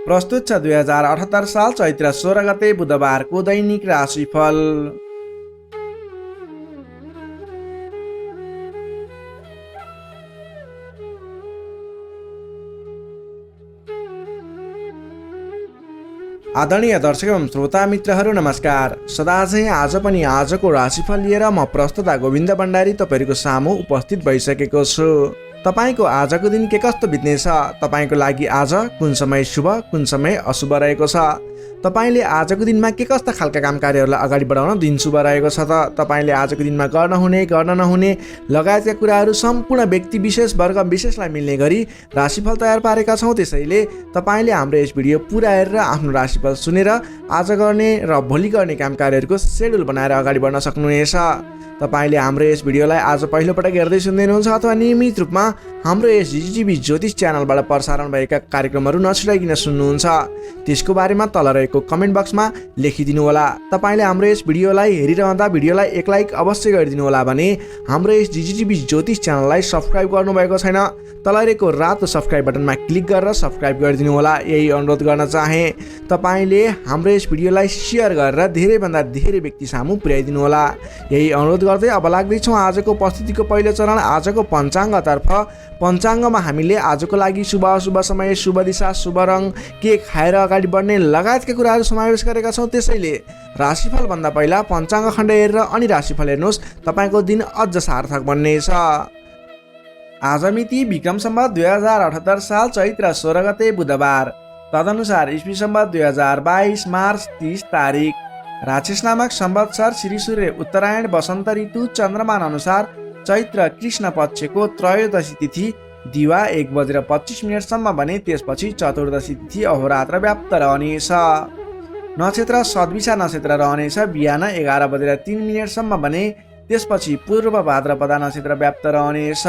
प्रस्तुत छ 2078 साल चैत्र 16 गते बुधबारको दैनिक राशिफल। आदरणीय दर्शक एवं श्रोता मित्रहरू नमस्कार। सदाझै आज पनि आजको राशिफल लिएर म प्रस्तुता गोविन्द भण्डारी तपाईँहरूको सामु उपस्थित भइसकेको छु। तपाईँको आजको दिन के कस्तो बित्नेछ, तपाईँको लागि आज कुन समय शुभ कुन समय अशुभ रहेको छ, तपाईँले आजको दिनमा के कस्ता खालका काम कार्यहरूलाई अगाडि बढाउन दिन शुभ रहेको छ त तपाईँले आजको दिनमा गर्न हुने गर्न नहुने लगायतका कुराहरू सम्पूर्ण व्यक्ति विशेष वर्ग विशेषलाई मिल्ने गरी राशिफल तयार पारेका छौँ। त्यसैले तपाईँले हाम्रो यस भिडियो पुरा हेरेर आफ्नो राशिफल सुनेर आज गर्ने र भोलि गर्ने काम कार्यहरूको सेड्युल बनाएर अगाडि बढ्न सक्नुहुनेछ। तपाईँले हाम्रो यस भिडियोलाई आज पहिलोपटक हेर्दै सुन्दै हुनुहुन्छ अथवा नियमित रूपमा हाम्रो यस जिजिबी ज्योतिष च्यानलबाट प्रसारण भएका कार्यक्रमहरू नछुटाइकन सुन्नुहुन्छ, त्यसको बारेमा तल रहेको कमेन्ट बक्समा लेखिदिनु होला। तपाईँले हाम्रो यस भिडियोलाई हेरिरहँदा भिडियोलाई एक लाइक अवश्य गरिदिनु होला भने हाम्रो यस जिजिबी ज्योतिष च्यानललाई सब्सक्राइब गर्नुभएको छैन, तल रहेको रातो सब्सक्राइब बटनमा क्लिक गरेर सब्सक्राइब गरिदिनु होला। यही अनुरोध गर्न चाहे। तपाईँले हाम्रो यस भिडियोलाई सेयर गरेर धेरैभन्दा धेरै व्यक्ति सामु पुर्याइदिनु होला। यही अनुरोध गर्दै अब लाग्दैछौँ आजको प्रस्तुतिको पहिलो चरण आजको पञ्चाङ्गतर्फ। पञ्चाङ्गमा हामीले आजको लागि शुभ अशुभ समय, शुभ दिशा, शुभ रङ, के खाएर अगाडि बढ्ने लगायतका कुराहरू समावेश गरेका छौँ। त्यसैले राशिफलभन्दा पहिला पञ्चाङ्ग खण्ड हेरेर अनि राशिफल हेर्नुहोस्, तपाईँको दिन अझ सार्थक बन्नेछ। आज मिति विक्रम सम्वत 2078 साल चैत्र 16 गते बुधबार, तदनुसार इस्वी सम्वत 2022 मार्च 30 तारिक। राक्षस नामक संवत्सर श्री सूर्य उत्तरायण वसन्त ऋतु चन्द्रमान अनुसार चैत्र कृष्ण पक्षको त्रयोदशी तिथि दिवा 1:25 भने त्यसपछि चतुर्दशी तिथि अहोरात्र व्याप्त रहनेछ। नक्षत्र सद्विषा नक्षत्र रहनेछ बिहान 11:03 भने त्यसपछि पूर्व भाद्रपदा नक्षत्र व्याप्त रहनेछ।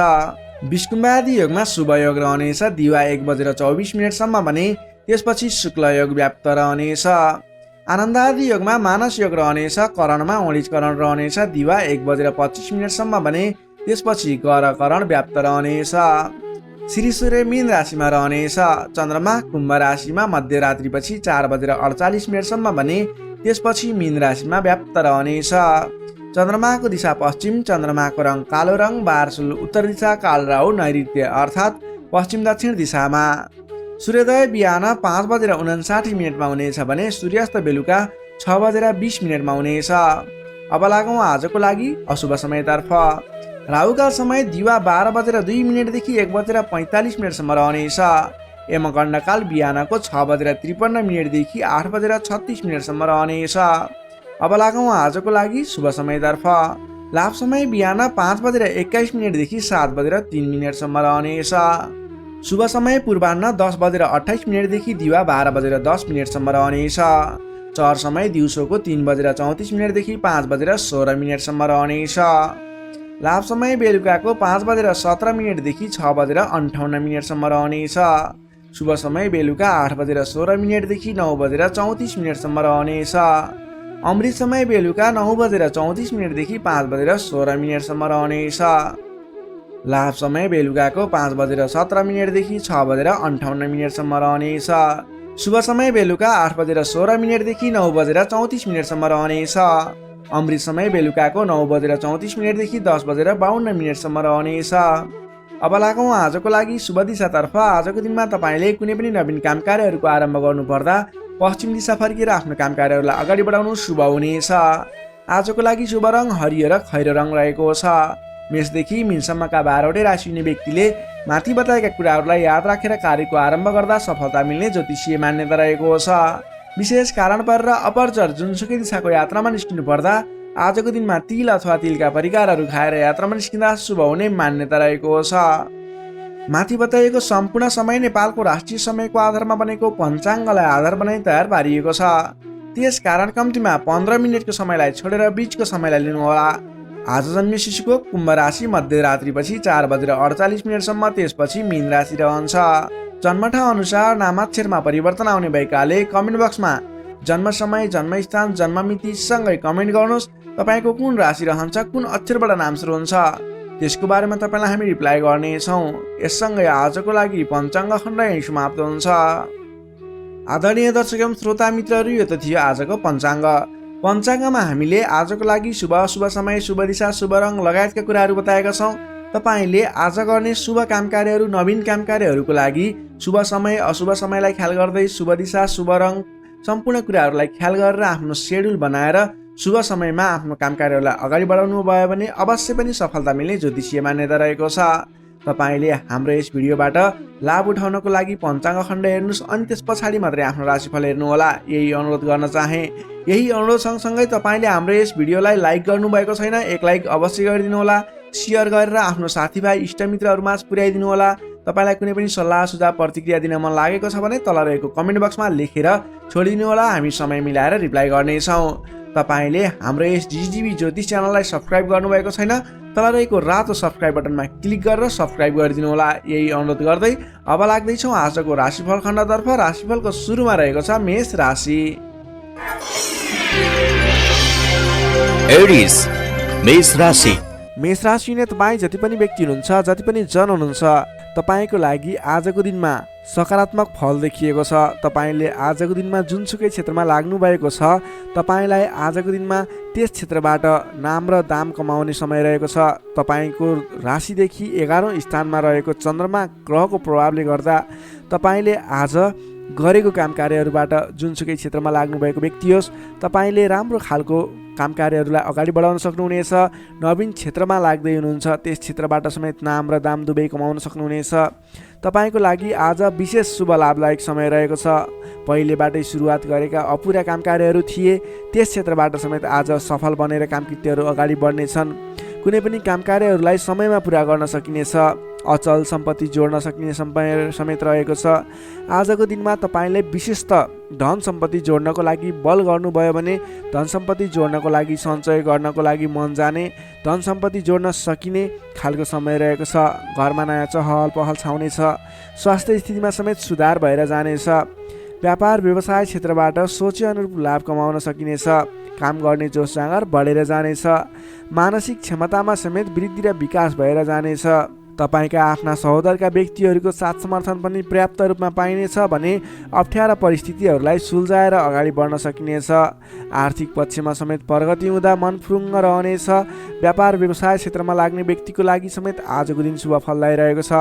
विष्कुम्बादी योगमा शुभ योग रहनेछ दिवा 1:24 भने त्यसपछि शुक्ल योग व्याप्त रहनेछ। आनन्दादि योगमा मानस योग रहनेछ करणमा औँलीकरण रहनेछ दिवा 1:25 भने त्यसपछि गर करण व्याप्त रहनेछ। श्री सूर्य मीन राशिमा रहनेछ, चन्द्रमा कुम्भ राशिमा मध्यरात्रिपछि 4:48 भने त्यसपछि मीन राशिमा व्याप्त रहनेछ। चन्द्रमाको दिशा पश्चिम, चन्द्रमाको रङ कालो रङ, बारसुल उत्तर दिशा, काल राहु नैऋत्य अर्थात् पश्चिम दक्षिण दिशामा। सूर्योदय बिहान 5:59 हुनेछ भने सूर्यास्त बेलुका 6:20 हुनेछ। अब लागौँ आजको लागि अशुभ समयतर्फ। राहुकाल समय दिवा 12:02 देखि 1:45 रहनेछ। यमगण्डकाल बिहानको 6:53 देखि 8:36 रहनेछ। अब लागौँ आजको लागि शुभ समयतर्फ। लाभ समय बिहान 5:21 देखि 7:03 रहनेछ। शुभ समय पूर्वाह्न 10:28 देखि दिवा 12:10 रहनेछ। चर समय दिउँसोको 3:34 देखि 5:16 रहनेछ। लाभ समय बेलुकाको 5:17 देखि 6:58 रहनेछ। शुभ समय बेलुका 8:16 देखि 9:34 रहनेछ। अमृत समय बेलुका 9:34 देखि 5:16 रहनेछ। लाभ समय बेलुकाको 5:17 देखि 6:58 रहनेछ। शुभ समय बेलुका 8:16 देखि 9:34 रहनेछ। अमृत समय बेलुकाको 9:34 देखि 10:52 रहनेछ। अब लागौँ आजको लागि शुभ दिशातर्फ। आजको दिनमा तपाईँले कुनै पनि नवीन काम कार्यहरूको आरम्भ गर्नुपर्दा पश्चिम दिशा फर्किएर आफ्नो काम कार्यहरूलाई अगाडि बढाउनु शुभ हुनेछ। आजको लागि शुभ रङ हरियो र खैरो रङ रहेको छ। मेषदेखि मीनसम्मका 12वटै राशि हुने व्यक्तिले माथि बताएका कुराहरूलाई याद राखेर कार्यको आरम्भ गर्दा सफलता मिल्ने ज्योतिषीय मान्यता रहेको छ। विशेष कारण परेर अपरचर जुनसुकै दिशाको यात्रामा निस्किनु पर्दा आजको दिनमा तिल अथवा तिलका परिकारहरू खाएर यात्रामा निस्किँदा शुभ हुने मान्यता रहेको छ। माथि बताइएको सम्पूर्ण समय नेपालको राष्ट्रिय समयको आधारमा बनेको पञ्चाङ्गलाई आधार बनाई तयार पारिएको छ। त्यस कारण कम्तीमा 15 मिनटको समयलाई छोडेर बीचको समयलाई लिनुहोला। आज जन्मे शिशुको कुम्भ राशि मध्यरात्रिपछि 4:48 त्यसपछि मीन राशि रहन्छ। जन्मठाउँ अनुसार नामाक्षरमा परिवर्तन आउने भएकाले कमेन्ट बक्समा जन्म समय, जन्मस्थान, जन्ममिति सँगै कमेन्ट गर्नुहोस्। तपाईँको कुन राशि रहन्छ, कुन अक्षरबाट नाम सुरु हुन्छ, त्यसको बारेमा तपाईँलाई हामी रिप्लाई गर्नेछौँ। यससँगै आजको लागि पञ्चाङ्ग खण्ड यही समाप्त हुन्छ। आदरणीय दर्शक एवं श्रोता मित्रहरू, यो त थियो आजको पञ्चाङ्ग। पञ्चाङ्गमा हामीले आजको लागि शुभ अशुभ समय, शुभ दिशा, शुभ रङ लगायतका कुराहरू बताएका छौँ। तपाईँले आज गर्ने शुभ काम कार्यहरू, नवीन काम कार्यहरूको लागि शुभ समय अशुभ समयलाई ख्याल गर्दै शुभ दिशा शुभ रङ सम्पूर्ण कुराहरूलाई ख्याल गरेर आफ्नो सेड्युल बनाएर शुभ समयमा आफ्नो काम कार्यहरूलाई अगाडि बढाउनु भयो भने अवश्य पनि सफलता मिल्ने ज्योतिषीय मान्यता रहेको छ। तपाईँले हाम्रो यस भिडियोबाट लाभ उठाउनको लागि पञ्चाङ्ग खण्ड हेर्नुहोस् अनि त्यस पछाडि मात्रै आफ्नो राशिफल हेर्नुहोला, यही अनुरोध गर्न चाहे। यही अनुरोध सँगसँगै तपाईँले हाम्रो यस भिडियोलाई लाइक गर्नुभएको छैन, एक लाइक अवश्य गरिदिनु होला, सेयर गरेर आफ्नो साथीभाइ इष्टमित्रहरूमा पुर्याइदिनु होला। तपाईँलाई कुनै पनि सल्लाह सुझाव प्रतिक्रिया दिन मन लागेको छ भने तल रहेको कमेन्ट बक्समा लेखेर छोडिदिनु होला, हामी समय मिलाएर रिप्लाई गर्नेछौँ। तपाईँले हाम्रो यस जिजिबी ज्योतिष च्यानललाई सब्सक्राइब गर्नुभएको छैन, तल रहेको रातो सब्सक्राइब बटनमा क्लिक गरेर सब्सक्राइब गरिदिनु होला, यही अनुरोध गर्दै अब लाग्दैछौँ आजको राशिफल खण्डतर्फ। राशिफलको सुरुमा रहेको छ मेष राशि। एरिस मेष राशि। मेष राशिले तपाईँ जति पनि व्यक्ति हुनुहुन्छ, जति पनि जन हुनुहुन्छ, तपाईँको लागि आजको दिनमा सकारात्मक फल देखिएको छ। तपाईँले आजको दिनमा जुनसुकै क्षेत्रमा लाग्नु भएको छ, तपाईँलाई आजको दिनमा त्यस क्षेत्रबाट नाम र दाम कमाउने समय रहेको छ। तपाईँको राशिदेखि 11औं स्थानमा रहेको चन्द्रमा ग्रहको प्रभावले गर्दा तपाईँले आज गरेको काम कार्यहरूबाट जुनसुकै क्षेत्रमा लाग्नुभएको व्यक्ति होस्, तपाईँले राम्रो खालको काम कार्यहरूलाई अगाडि बढाउन सक्नुहुनेछ। नवीन क्षेत्रमा लाग्दै हुनुहुन्छ, त्यस क्षेत्रबाट समेत नाम र दाम दुवै कमाउन सक्नुहुनेछ। तपाईँको लागि आज विशेष शुभ लाभदायक समय रहेको छ। पहिलेबाटै सुरुवात गरेका अपुरा काम कार्यहरू थिए, त्यस क्षेत्रबाट समेत आज सफल बनेर कामकृत्यहरू अगाडि बढ्नेछन्। कुनै पनि काम कार्यहरूलाई समयमा पुरा गर्न सकिनेछ। अचल सम्पत्ति जोड्न सकिने समय समेत रहेको छ। आजको दिनमा तपाईँले विशेषतः धन सम्पत्ति जोड्नको लागि बल गर्नुभयो भने धन सम्पत्ति जोड्नको लागि, सञ्चय गर्नको लागि मन जाने, धन सम्पत्ति जोड्न सकिने खालको समय रहेको छ। घरमा नयाँ चहल पहल छाउनेछ। स्वास्थ्य स्थितिमा समेत सुधार भएर जानेछ। व्यापार व्यवसाय क्षेत्रबाट सोचे अनुरूप लाभ कमाउन सकिनेछ। काम गर्ने जोस जाँगर बढेर जानेछ। मानसिक क्षमतामा समेत वृद्धि र विकास भएर जानेछ। तपाईँका आफ्ना सहोदरका व्यक्तिहरूको साथ समर्थन पनि पर्याप्त रूपमा पाइनेछ भने अप्ठ्यारा परिस्थितिहरूलाई सुल्झाएर अगाडि बढ्न सकिनेछ। आर्थिक पक्षमा समेत प्रगति हुँदा मन फुरुङ्ग रहनेछ। व्यापार व्यवसाय क्षेत्रमा लाग्ने व्यक्तिको लागि समेत आजको दिन शुभ फलदायी रहेको छ।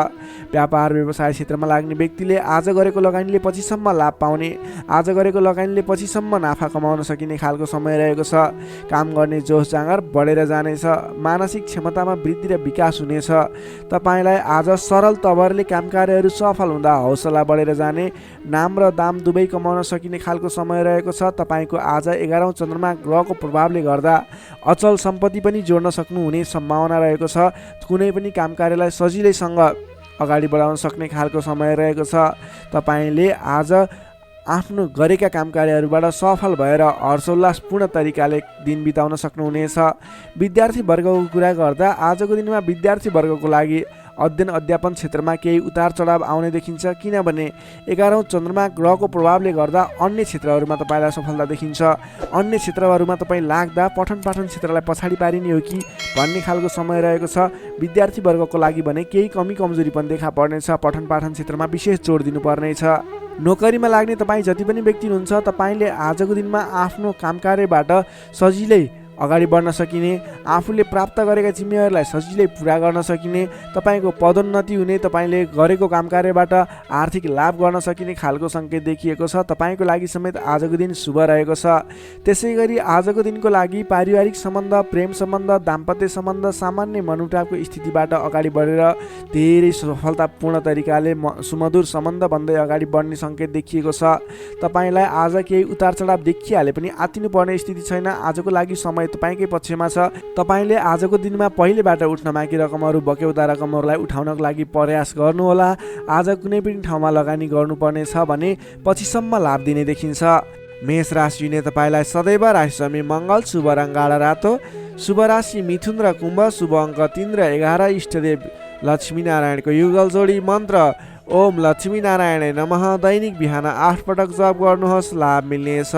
व्यापार व्यवसाय क्षेत्रमा लाग्ने व्यक्तिले आज गरेको लगानीले पछिसम्म लाभ पाउने, आज गरेको लगानीले पछिसम्म नाफा कमाउन सकिने खालको समय रहेको छ। काम गर्ने जोस जाँगर बढेर जानेछ। मानसिक क्षमतामा वृद्धि र विकास हुनेछ। तपाईँलाई आज सरल तवरले काम कार्यहरू सफल हुँदा हौसला बढेर जाने, नाम र दाम दुवै कमाउन सकिने खालको समय रहेको छ। तपाईँको आज 11औं चन्द्रमा ग्रहको प्रभावले गर्दा अचल सम्पत्ति पनि जोड्न सक्नुहुने सम्भावना रहेको छ। कुनै पनि काम कार्यलाई सजिलैसँग अगाडि बढाउन सक्ने खालको समय रहेको छ। तपाईँले आज आफ्नो गरेका काम कार्यहरूबाट सफल भएर हर्षोल्लासपूर्ण तरिकाले दिन बिताउन सक्नुहुनेछ। विद्यार्थी वर्गको कुरा गर्दा आजको दिनमा विद्यार्थी वर्गको लागि अध्ययन अध्यापन क्षेत्रमा केही उतार चढाव आउने देखिन्छ, किनभने 11औं चन्द्रमा ग्रहको प्रभावले गर्दा अन्य क्षेत्रहरूमा तपाईँलाई सफलता देखिन्छ। अन्य क्षेत्रहरूमा तपाईँ लाग्दा पठन पाठन क्षेत्रलाई पछाडि पारिने हो कि भन्ने खालको समय रहेको छ। विद्यार्थी वर्गको लागि भने केही कमी कमजोरी पनि देखा पर्नेछ। पठन पाठन क्षेत्रमा विशेष जोड दिनुपर्नेछ। नोकरीमा लाग्ने तपाईँ जति पनि व्यक्ति हुनुहुन्छ, तपाईँले आजको दिनमा आफ्नो काम कार्यबाट सजिलै अगाडि बढ्न सकिने, आफूले प्राप्त गरेका जिम्मेवारीलाई सजिलै पुरा गर्न सकिने, तपाईँको पदोन्नति हुने, तपाईँले गरेको काम कार्यबाट आर्थिक लाभ गर्न सकिने खालको सङ्केत देखिएको छ। तपाईँको लागि समेत आजको दिन शुभ रहेको छ। त्यसै गरी आजको दिनको लागि पारिवारिक सम्बन्ध, प्रेम सम्बन्ध, दाम्पत्य सम्बन्ध सामान्य मनमुटावको स्थितिबाट अगाडि बढेर धेरै सफलतापूर्ण तरिकाले सुमधुर सम्बन्ध बन्दै अगाडि बढ्ने सङ्केत देखिएको छ। तपाईँलाई आज केही उतार चढाव देखिहाले पनि आत्तिनुपर्ने स्थिति छैन। आजको लागि समय तपाईँकै पक्षमा छ। तपाईँले आजको दिनमा पहिलेबाट उठ्न बाँकी रकमहरू, बक्यौता रकमहरूलाई उठाउनको लागि प्रयास गर्नुहोला। आज कुनै पनि ठाउँमा लगानी गर्नुपर्नेछ भने पछिसम्म लाभ दिने देखिन्छ। मेष राशिले तपाईँलाई सदैव राशिस्वामी मङ्गल, शुभ रङ गाढा रातो, शुभ राशि मिथुन र कुम्भ, शुभ अङ्क 3 र 11, इष्टदेव लक्ष्मीनारायणको युगल जोडी मन्त्र ओम लक्ष्मीनारायण नमः दैनिक बिहान 8 पटक जप गर्नुहोस्, लाभ मिल्नेछ।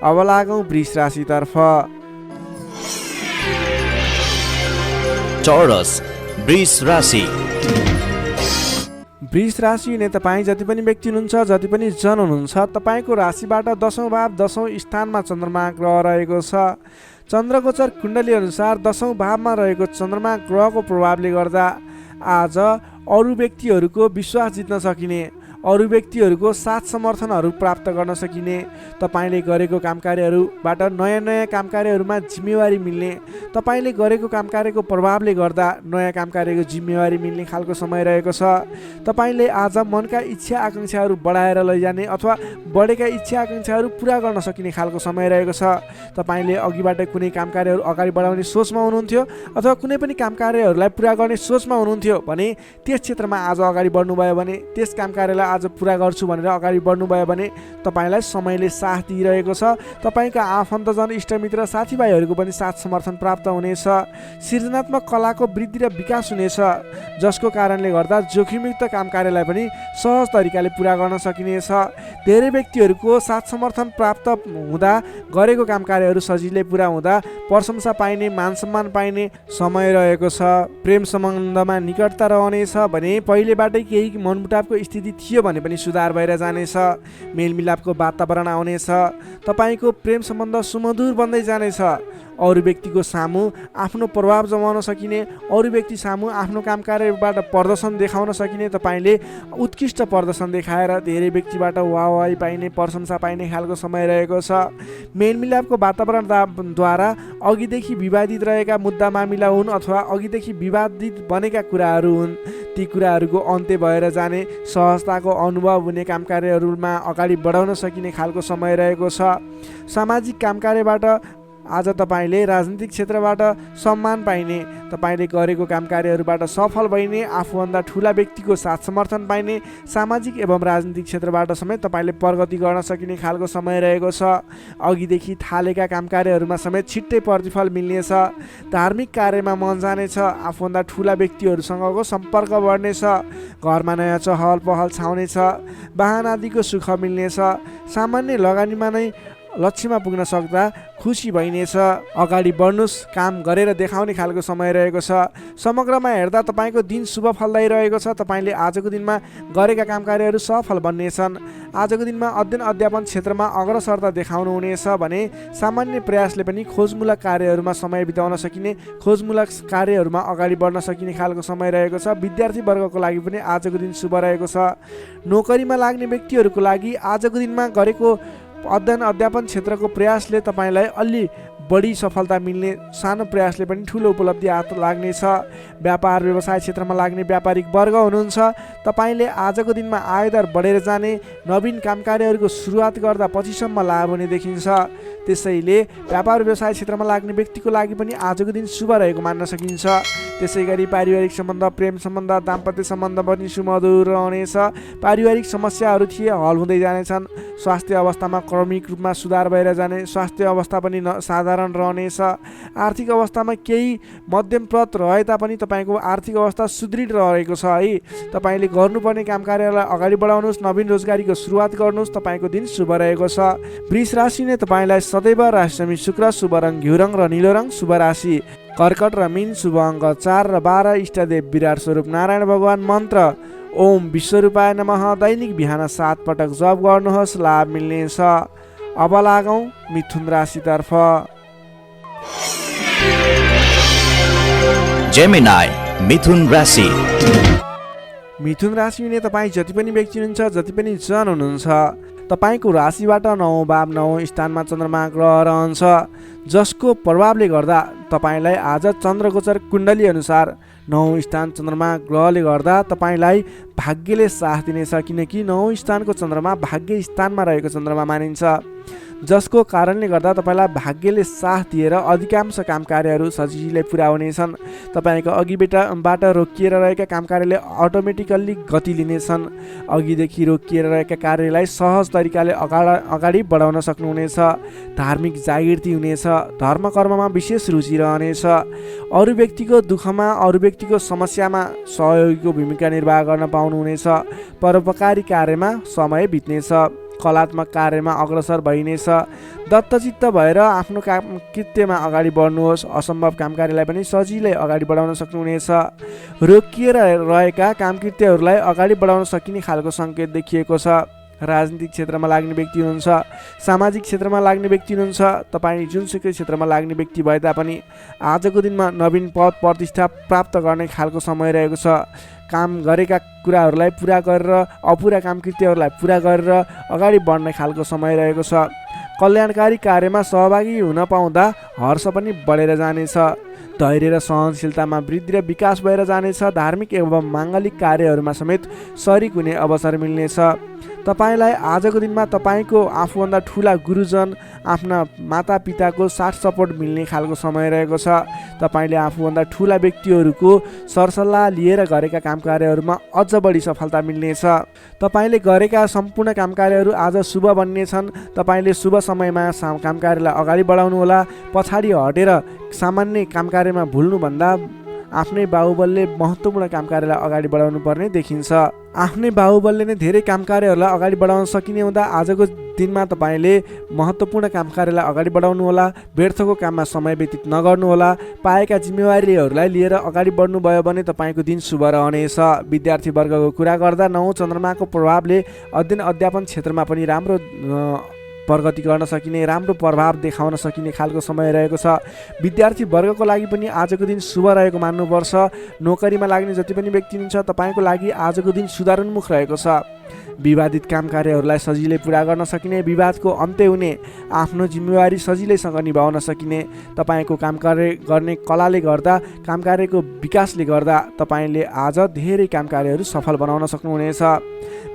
अब लागौँ वृष राशितर्फ। टोरस वृष राशि। वृष राशि हुने तपाईँ जति पनि व्यक्ति हुनुहुन्छ, जति पनि जन हुनुहुन्छ, तपाईँको राशिबाट 10औं भाव 10औं स्थानमा चन्द्रमा ग्रह रहेको छ। चन्द्रगोचर कुण्डली अनुसार 10औं भावमा रहेको चन्द्रमा ग्रहको प्रभावले गर्दा आज अरू व्यक्तिहरूको विश्वास जित्न सकिने, अरू व्यक्तिहरूको साथ समर्थनहरू प्राप्त गर्न सकिने, तपाईँले गरेको कामकार्यहरूबाट नयाँ नयाँ कामकार्यहरूमा जिम्मेवारी मिल्ने, तपाईँले गरेको कामकार्यको प्रभावले गर्दा नयाँ कामकार्यको जिम्मेवारी मिल्ने खालको समय रहेको छ। तपाईँले आज मनका इच्छा आकाङ्क्षाहरू बढाएर लैजाने अथवा बढेका इच्छा आकाङ्क्षाहरू पुरा गर्न सकिने खालको समय रहेको छ। तपाईँले अघिबाट कुनै कामकार्यहरू अगाडि बढाउने सोचमा हुनुहुन्थ्यो अथवा कुनै पनि कामकार्यहरूलाई पुरा गर्ने सोचमा हुनुहुन्थ्यो भने त्यस क्षेत्रमा आज अगाडि बढ्नुभयो भने, त्यस कामकार्यलाई आज पुरा गर्छु भनेर अगाडि बढ्नुभयो भने तपाईँलाई समयले साथ दिइरहेको छ। तपाईँका आफन्तजन, इष्टमित्र, साथीभाइहरूको पनि साथ समर्थन प्राप्त हुनेछ। सृजनात्मक कलाको वृद्धि र विकास हुनेछ, जसको कारणले गर्दा जोखिमयुक्त कामकार्यलाई पनि सहज तरिकाले पुरा गर्न सकिनेछ। धेरै व्यक्तिहरूको साथ समर्थन प्राप्त हुँदा गरेको कामकार्यहरू सजिलै पुरा हुँदा प्रशंसा पाइने, मान सम्मान पाइने समय रहेको छ। प्रेम सम्बन्धमा निकटता रहनेछ भने पहिलेबाटै केही मनमुटावको स्थिति थियो भने पनि सुधार भएर जानेछ। मेलमिलापको वातावरण आउनेछ। तपाईँको प्रेम सम्बन्ध सुमधुर बन्दै जानेछ। अरू व्यक्तिको सामु आफ्नो प्रभाव जमाउन सकिने, अरू व्यक्ति सामु आफ्नो कामकार्यबाट प्रदर्शन देखाउन सकिने, तपाईँले उत्कृष्ट प्रदर्शन देखाएर धेरै व्यक्तिबाट वाहवाही पाइने, प्रशंसा पाइने खालको समय रहेको छ। मेलमिलापको वातावरणद्वारा अघिदेखि विवादित रहेका मुद्दा मामिला हुन् अथवा अघिदेखि विवादित बनेका कुराहरू हुन्, ती कुराहरूको अन्त्य भएर जाने, सहजताको अनुभव हुने, कामकार्यहरूमा अगाडि बढाउन सकिने खालको समय रहेको छ। सामाजिक कामकार्यबाट आज तपाईँले राजनीतिक क्षेत्रबाट सम्मान पाइने, तपाईँले गरेको कामकार्यहरूबाट सफल भइने, आफूभन्दा ठुला व्यक्तिको साथ समर्थन पाइने, सामाजिक एवं राजनीतिक क्षेत्रबाट समेत तपाईँले प्रगति गर्न सकिने खालको समय रहेको छ। अघिदेखि थालेका कामकार्यहरूमा समेत छिट्टै प्रतिफल मिल्नेछ। धार्मिक कार्यमा मन जानेछ। आफूभन्दा ठुला व्यक्तिहरूसँगको सम्पर्क बढ्नेछ। घरमा नयाँ चहल पहल छाउनेछ। वाहन आदिको सुख मिल्नेछ। सामान्य लगानीमा नै लक्ष्यमा पुग्न सक्दा खुसी भइनेछ। अगाडि बढ्नुहोस्, काम गरेर देखाउने खालको समय रहेको छ। समग्रमा हेर्दा तपाईँको दिन शुभ फलदायी रहेको छ। तपाईँले आजको दिनमा गरेका कामकार्यहरू सफल बन्नेछन्। आजको दिनमा अध्ययन अध्यापन क्षेत्रमा अग्रसरता देखाउनु हुनेछ भने सामान्य प्रयासले पनि खोजमूलक कार्यहरूमा समय बिताउन सकिने, खोजमूलक कार्यहरूमा अगाडि बढ्न सकिने खालको समय रहेको छ। विद्यार्थी वर्गको लागि पनि आजको दिन शुभ रहेको छ। नोकरीमा लाग्ने व्यक्तिहरूको लागि आजको दिनमा गरेको अध्ययन अध्यापन क्षेत्रको प्रयासले तपाईँलाई अलि बढी सफलता मिल्ने, सानो प्रयासले पनि ठुलो उपलब्धि हात लाग्नेछ। व्यापार व्यवसाय क्षेत्रमा लाग्ने व्यापारिक वर्ग हुनुहुन्छ, तपाईँले आजको दिनमा आयदार बढेर जाने, नवीन कामकार्यहरूको सुरुवात गर्दा पछिसम्म लाभ हुने देखिन्छ। त्यसैले व्यापार व्यवसाय क्षेत्रमा लाग्ने व्यक्तिको लागि पनि आजको दिन शुभ रहेको मान्न सकिन्छ। त्यसै गरी पारिवारिक सम्बन्ध, प्रेम सम्बन्ध, दाम्पत्य सम्बन्ध पनि सुमधुर रहनेछ। पारिवारिक समस्याहरू थिए हल हुँदै जानेछन्। स्वास्थ्य अवस्थामा क्रमिक रूपमा सुधार भएर जाने, स्वास्थ्य अवस्था पनि साधारण रहनेछ। आर्थिक अवस्थामा केही मध्यमप्रद रहे तापनि तपाईँको आर्थिक अवस्था सुदृढ रहेको छ है। तपाईँले गर्नुपर्ने कामकार्यलाई अगाडि बढाउनुहोस्, नवीन रोजगारीको सुरुवात गर्नुहोस्। तपाईँको दिन शुभ रहेको छ। वृष राशि नै तपाईँलाई सदैव राशिसमी शुक्र, शुभ रङ घिउ रङ र नीलो रङ, शुभ राशि कर्कट र मीन, शुभ अङ्क 4 र 12, इष्टदेव विराट स्वरूप नारायण भगवान, मन्त्र ओम विश्वरूपाय नमः। दैनिक बिहान 7 पटक जप गर्नुहोस्, लाभ मिल्नेछ। अब लागौँ मिथुन राशितर्फ। जेमिनाई मिथुन राशि। मिथुन राशि हुने तपाईँ जति पनि व्यक्ति हुनुहुन्छ, जति पनि जन हुनुहुन्छ, तपाईँको राशिबाट 9औं भाव 9औं स्थानमा चन्द्रमा ग्रह रहन्छ, जसको प्रभावले गर्दा तपाईँलाई आज चन्द्रगोचर कुण्डली अनुसार 9औं स्थान चन्द्रमा ग्रहले गर्दा तपाईँलाई भाग्यले साथ दिनेछ। किनकि 9औं स्थानको चन्द्रमा भाग्य स्थानमा रहेको चन्द्रमा मानिन्छ, जसको कारणले गर्दा तपाईँलाई भाग्यले साथ दिएर अधिकांश कामकार्यहरू सजिलै पुरा हुनेछन्। तपाईँको अघिबाट रोकिएर रहेका कामकार्यले अटोमेटिकल्ली गति लिनेछन्। अघिदेखि रोकिएर रहेका कार्यलाई सहज तरिकाले अगाडि बढाउन सक्नुहुनेछ। धार्मिक जागृति हुनेछ। धर्म कर्ममा विशेष रुचि रहनेछ। अरू व्यक्तिको दुःखमा, अरू व्यक्तिको समस्यामा सहयोगीको भूमिका निर्वाह गर्न पाउनुहुनेछ। परोपकारी कार्यमा समय बित्नेछ। कलात्मक कार्यमा अग्रसर भइनेछ। दत्तचित्त भएर आफ्नो काम कृत्यमा अगाडि बढ्नुहोस्। असम्भव काम कार्यलाई पनि सजिलै अगाडि बढाउन सक्नुहुनेछ। रोकिएर रहेका कामकृत्यहरूलाई अगाडि बढाउन सकिने खालको सङ्केत देखिएको छ। राजनीतिक क्षेत्रमा लाग्ने व्यक्ति हुनुहुन्छ, सामाजिक क्षेत्रमा लाग्ने व्यक्ति हुनुहुन्छ, तपाईँ जुनसुकै क्षेत्रमा लाग्ने व्यक्ति भए तापनि आजको दिनमा नवीन पद प्रतिष्ठा प्राप्त गर्ने खालको समय रहेको छ। काम गरेका कुराहरूलाई पुरा गरेर अपुरा कामकृत्यहरूलाई पुरा गरेर अगाडि बढ्ने खालको समय रहेको छ। कल्याणकारी कार्यमा सहभागी हुन पाउँदा हर्ष पनि बढेर जानेछ। धैर्य र सहनशीलतामा वृद्धि र विकास भएर जानेछ। धार्मिक एवं माङ्गलिक कार्यहरूमा समेत शरिक हुने अवसर मिल्नेछ। तपाईँलाई आजको दिनमा तपाईँको आफूभन्दा ठुला गुरुजन, आफ्ना मातापिताको साथ सपोर्ट मिल्ने खालको समय रहेको छ। तपाईँले आफूभन्दा ठुला व्यक्तिहरूको सरसल्लाह लिएर गरेका काम कार्यहरूमा अझ बढी सफलता मिल्नेछ। तपाईँले गरेका सम्पूर्ण काम कार्यहरू आज शुभ बन्नेछन्। तपाईँले शुभ समयमा काम कार्यलाई अगाडि बढाउनुहोला। पछाडि हटेर सामान्य काम कार्यमा भुल्नुभन्दा आफ्नै बाहुबलले महत्त्वपूर्ण काम कार्यलाई अगाडि बढाउनु पर्ने देखिन्छ। आफ्नै बाहुबलले नै धेरै काम कार्यहरूलाई अगाडि बढाउन सकिने हुँदा आजको दिनमा तपाईँले महत्त्वपूर्ण काम कार्यलाई अगाडि बढाउनुहोला। व्यर्थको काममा समय व्यतीत नगर्नुहोला। पाएका जिम्मेवारीहरूलाई लिएर अगाडि बढ्नुभयो भने तपाईँको दिन शुभ रहनेछ। विद्यार्थी वर्गको कुरा गर्दा 9 चन्द्रमाको प्रभावले अध्ययन अध्यापन क्षेत्रमा पनि राम्रो प्रगति गर्न सकिने, राम्रो प्रभाव देखाउन सकिने खालको समय रहेको छ। विद्यार्थी वर्गको लागि पनि आजको दिन शुभ रहेको मान्नुपर्छ। नोकरीमा लाग्ने जति पनि व्यक्ति हुनुहुन्छ तपाईँको लागि आजको दिन सुधारोन्मुख रहेको छ। विवादित काम कार्यहरूलाई सजिलै पुरा गर्न सकिने, विवादको अन्त्य हुने, आफ्नो जिम्मेवारी सजिलैसँग निभाउन सकिने, तपाईँको काम कार्य गर्ने कलाले गर्दा, काम कार्यको विकासले गर्दा तपाईँले आज धेरै काम कार्यहरू सफल बनाउन सक्नुहुनेछ।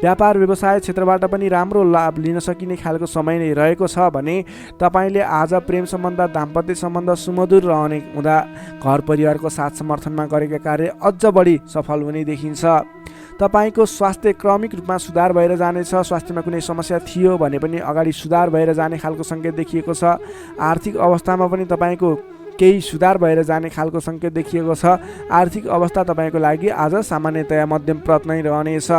व्यापार व्यवसाय क्षेत्रबाट पनि राम्रो लाभ लिन सकिने खालको समय नै रहेको छ भने तपाईँले आज प्रेम सम्बन्ध, दाम्पत्य सम्बन्ध सुमधुर रहने हुँदा घर परिवारको साथ समर्थनमा गरेका कार्य अझ बढी सफल हुने देखिन्छ। तपाईँको स्वास्थ्य क्रमिक रूपमा सुधार भएर जानेछ। स्वास्थ्यमा कुनै समस्या थियो भने पनि अगाडि सुधार भएर जाने खालको सङ्केत देखिएको छ। आर्थिक अवस्थामा पनि तपाईँको केही सुधार भएर जाने खालको सङ्केत देखिएको छ। आर्थिक अवस्था तपाईँको लागि आज सामान्यतया मध्यम प्रत नै रहनेछ।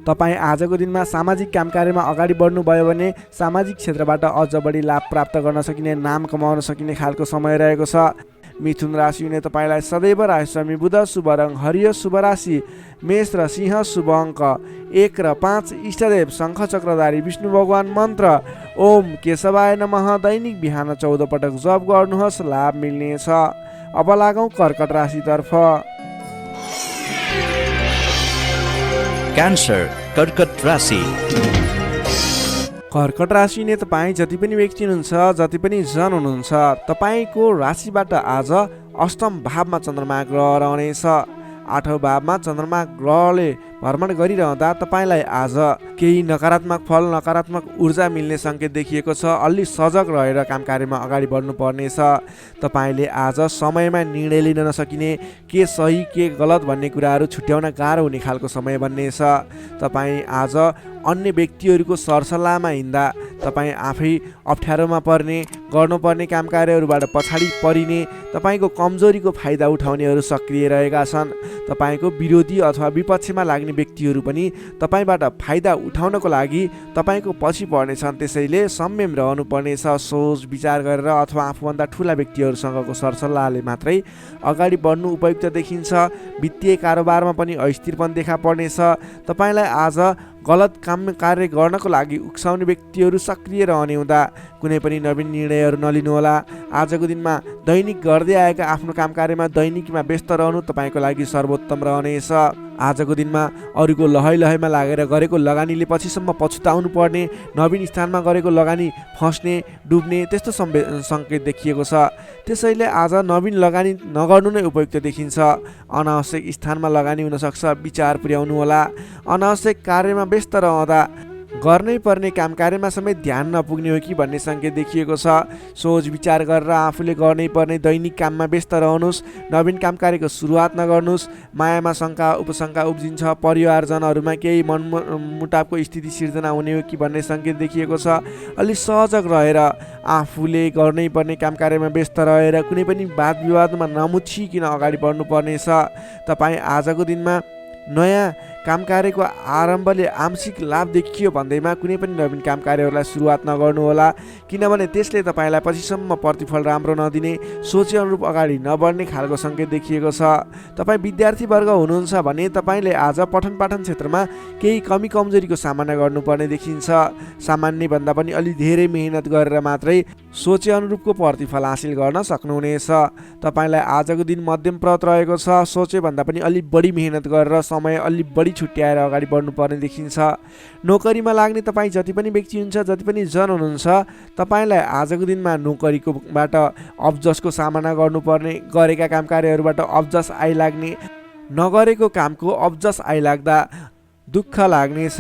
तपाईँ आजको दिनमा सामाजिक काम कार्यमा अगाडि बढ्नुभयो भने सामाजिक क्षेत्रबाट अझ बढी लाभ प्राप्त गर्न सकिने, नाम कमाउन सकिने खालको समय रहेको छ। मिथुन राशि हुने तपाईँलाई सदैव राशिस्वामी बुध शुभ रङ हरियो, शुभ राशि मेष र सिंह, शुभ अङ्क 1 र 5, इष्टदेव शङ्ख चक्रधारी विष्णु भगवान, मन्त्र ओम केशवाय नमः। दैनिक बिहान 14 पटक जप गर्नुहोस्, लाभ मिल्नेछ। अब लागौँ कर्कट राशितर्फ। क्यान्सर कर्कट राशि। कर्कट राशि नै तपाईँ जति पनि व्यक्ति हुनुहुन्छ, जति पनि जन हुनुहुन्छ, तपाईँको राशिबाट आज अष्टम भावमा चन्द्रमा ग्रह रहनेछ। 8औं भावमा चन्द्रमा ग्रहले भ्रमण गरिरहँदा तपाईँलाई आज केही नकारात्मक फल, नकारात्मक ऊर्जा मिल्ने सङ्केत देखिएको छ। अलि सजग रहेर काम कार्यमा अगाडि बढ्नुपर्नेछ। तपाईँले आज समयमा निर्णय लिन नसकिने, के सही के गलत भन्ने कुराहरू छुट्याउन गाह्रो हुने खालको समय बन्नेछ। तपाईँ आज अन्य व्यक्तिहरूको सरसल्लाहमा हिँड्दा तपाईँ आफै अप्ठ्यारोमा पर्ने, गर्नुपर्ने काम कार्यहरूबाट पछाडि परिने, तपाईँको कमजोरीको फाइदा उठाउनेहरू सक्रिय रहेका छन्। तपाईँको विरोधी अथवा विपक्षमा लाग्ने व्यक्तिहरू पनि तपाईँबाट फाइदा उठाउनको लागि तपाईँको पछि पर्नेछन्। त्यसैले संयम रहनुपर्नेछ। सोच विचार गरेर अथवा आफूभन्दा ठुला व्यक्तिहरूसँगको सरसल्लाहले मात्रै अगाडि बढ्नु उपयुक्त देखिन्छ। वित्तीय कारोबारमा पनि अस्थिरपन देखा पर्नेछ। तपाईँलाई आज गलत काम कार्य गर्नको लागि उक्साउने व्यक्तिहरू सक्रिय रहने हुँदा कुनै पनि नवीन निर्णयहरू नलिनुहोला। आजको दिनमा दैनिक गर्दै आएका आफ्नो काम कार्यमा दैनिकमा व्यस्त रहनु तपाईँको लागि सर्वोत्तम रहनेछ। आजको दिनमा अरूको लहैमा लागेर गरेको लगानीले पछिसम्म पछुताउनु पर्ने, नवीन स्थानमा गरेको लगानी फस्ने, डुब्ने त्यस्तो सङ्केत देखिएको छ। त्यसैले आज नवीन लगानी नगर्नु नै उपयुक्त देखिन्छ। अनावश्यक स्थानमा लगानी हुनसक्छ, विचार पुर्याउनु होला। अनावश्यक कार्यमा व्यस्त रहँदा गर्नै पर्ने काम कार्यमा समेत ध्यान नपुग्ने हो कि भन्ने सङ्केत देखिएको छ। सोच विचार गरेर आफूले गर्नै पर्ने दैनिक काममा व्यस्त रहनुहोस्। नवीन काम कार्यको सुरुवात नगर्नुहोस्। मायामा शङ्का उपशङ्का उब्जिन्छ। परिवारजनहरूमा केही मनमुटावको स्थिति सिर्जना हुने हो कि भन्ने सङ्केत देखिएको छ। अलि सहजग रहेर आफूले गर्नै पर्ने काम कार्यमा व्यस्त रहेर कुनै पनि वाद विवादमा नमुछिकन अगाडि बढ्नुपर्नेछ। तपाईँ आजको दिनमा नयाँ काम कार्यको आरम्भले आंशिक लाभ देखियो भन्दैमा कुनै पनि नवीन काम कार्यहरूलाई सुरुवात नगर्नुहोला, किनभने त्यसले तपाईँलाई पछिसम्म प्रतिफल राम्रो नदिने, सोचे अनुरूप अगाडि नबढ्ने खालको सङ्केत देखिएको छ। तपाईँ विद्यार्थीवर्ग हुनुहुन्छ भने तपाईँले आज पठन पाठन क्षेत्रमा केही कमी कमजोरीको सामना गर्नुपर्ने देखिन्छ। सामान्य भन्दा पनि अलि धेरै मेहनत गरेर मात्रै सोचे अनुरूपको प्रतिफल हासिल गर्न सक्नुहुनेछ। तपाईँलाई आजको दिन मध्यमप्रद रहेको छ। सोचे भन्दा पनि अलि बढी मेहनत गरेर समय अलि बढी छुट्याएर अगाडि बढ्नुपर्ने देखिन्छ। नोकरीमा लाग्ने तपाईँ जति पनि व्यक्ति हुन्छ, जति पनि जन हुनुहुन्छ, तपाईँलाई आजको दिनमा नोकरीकोबाट अब्जसको सामना गर्नुपर्ने, गरेका काम कार्यहरूबाट अब्जस आइलाग्ने, नगरेको कामको अब्जस आइलाग्दा दुःख लाग्नेछ।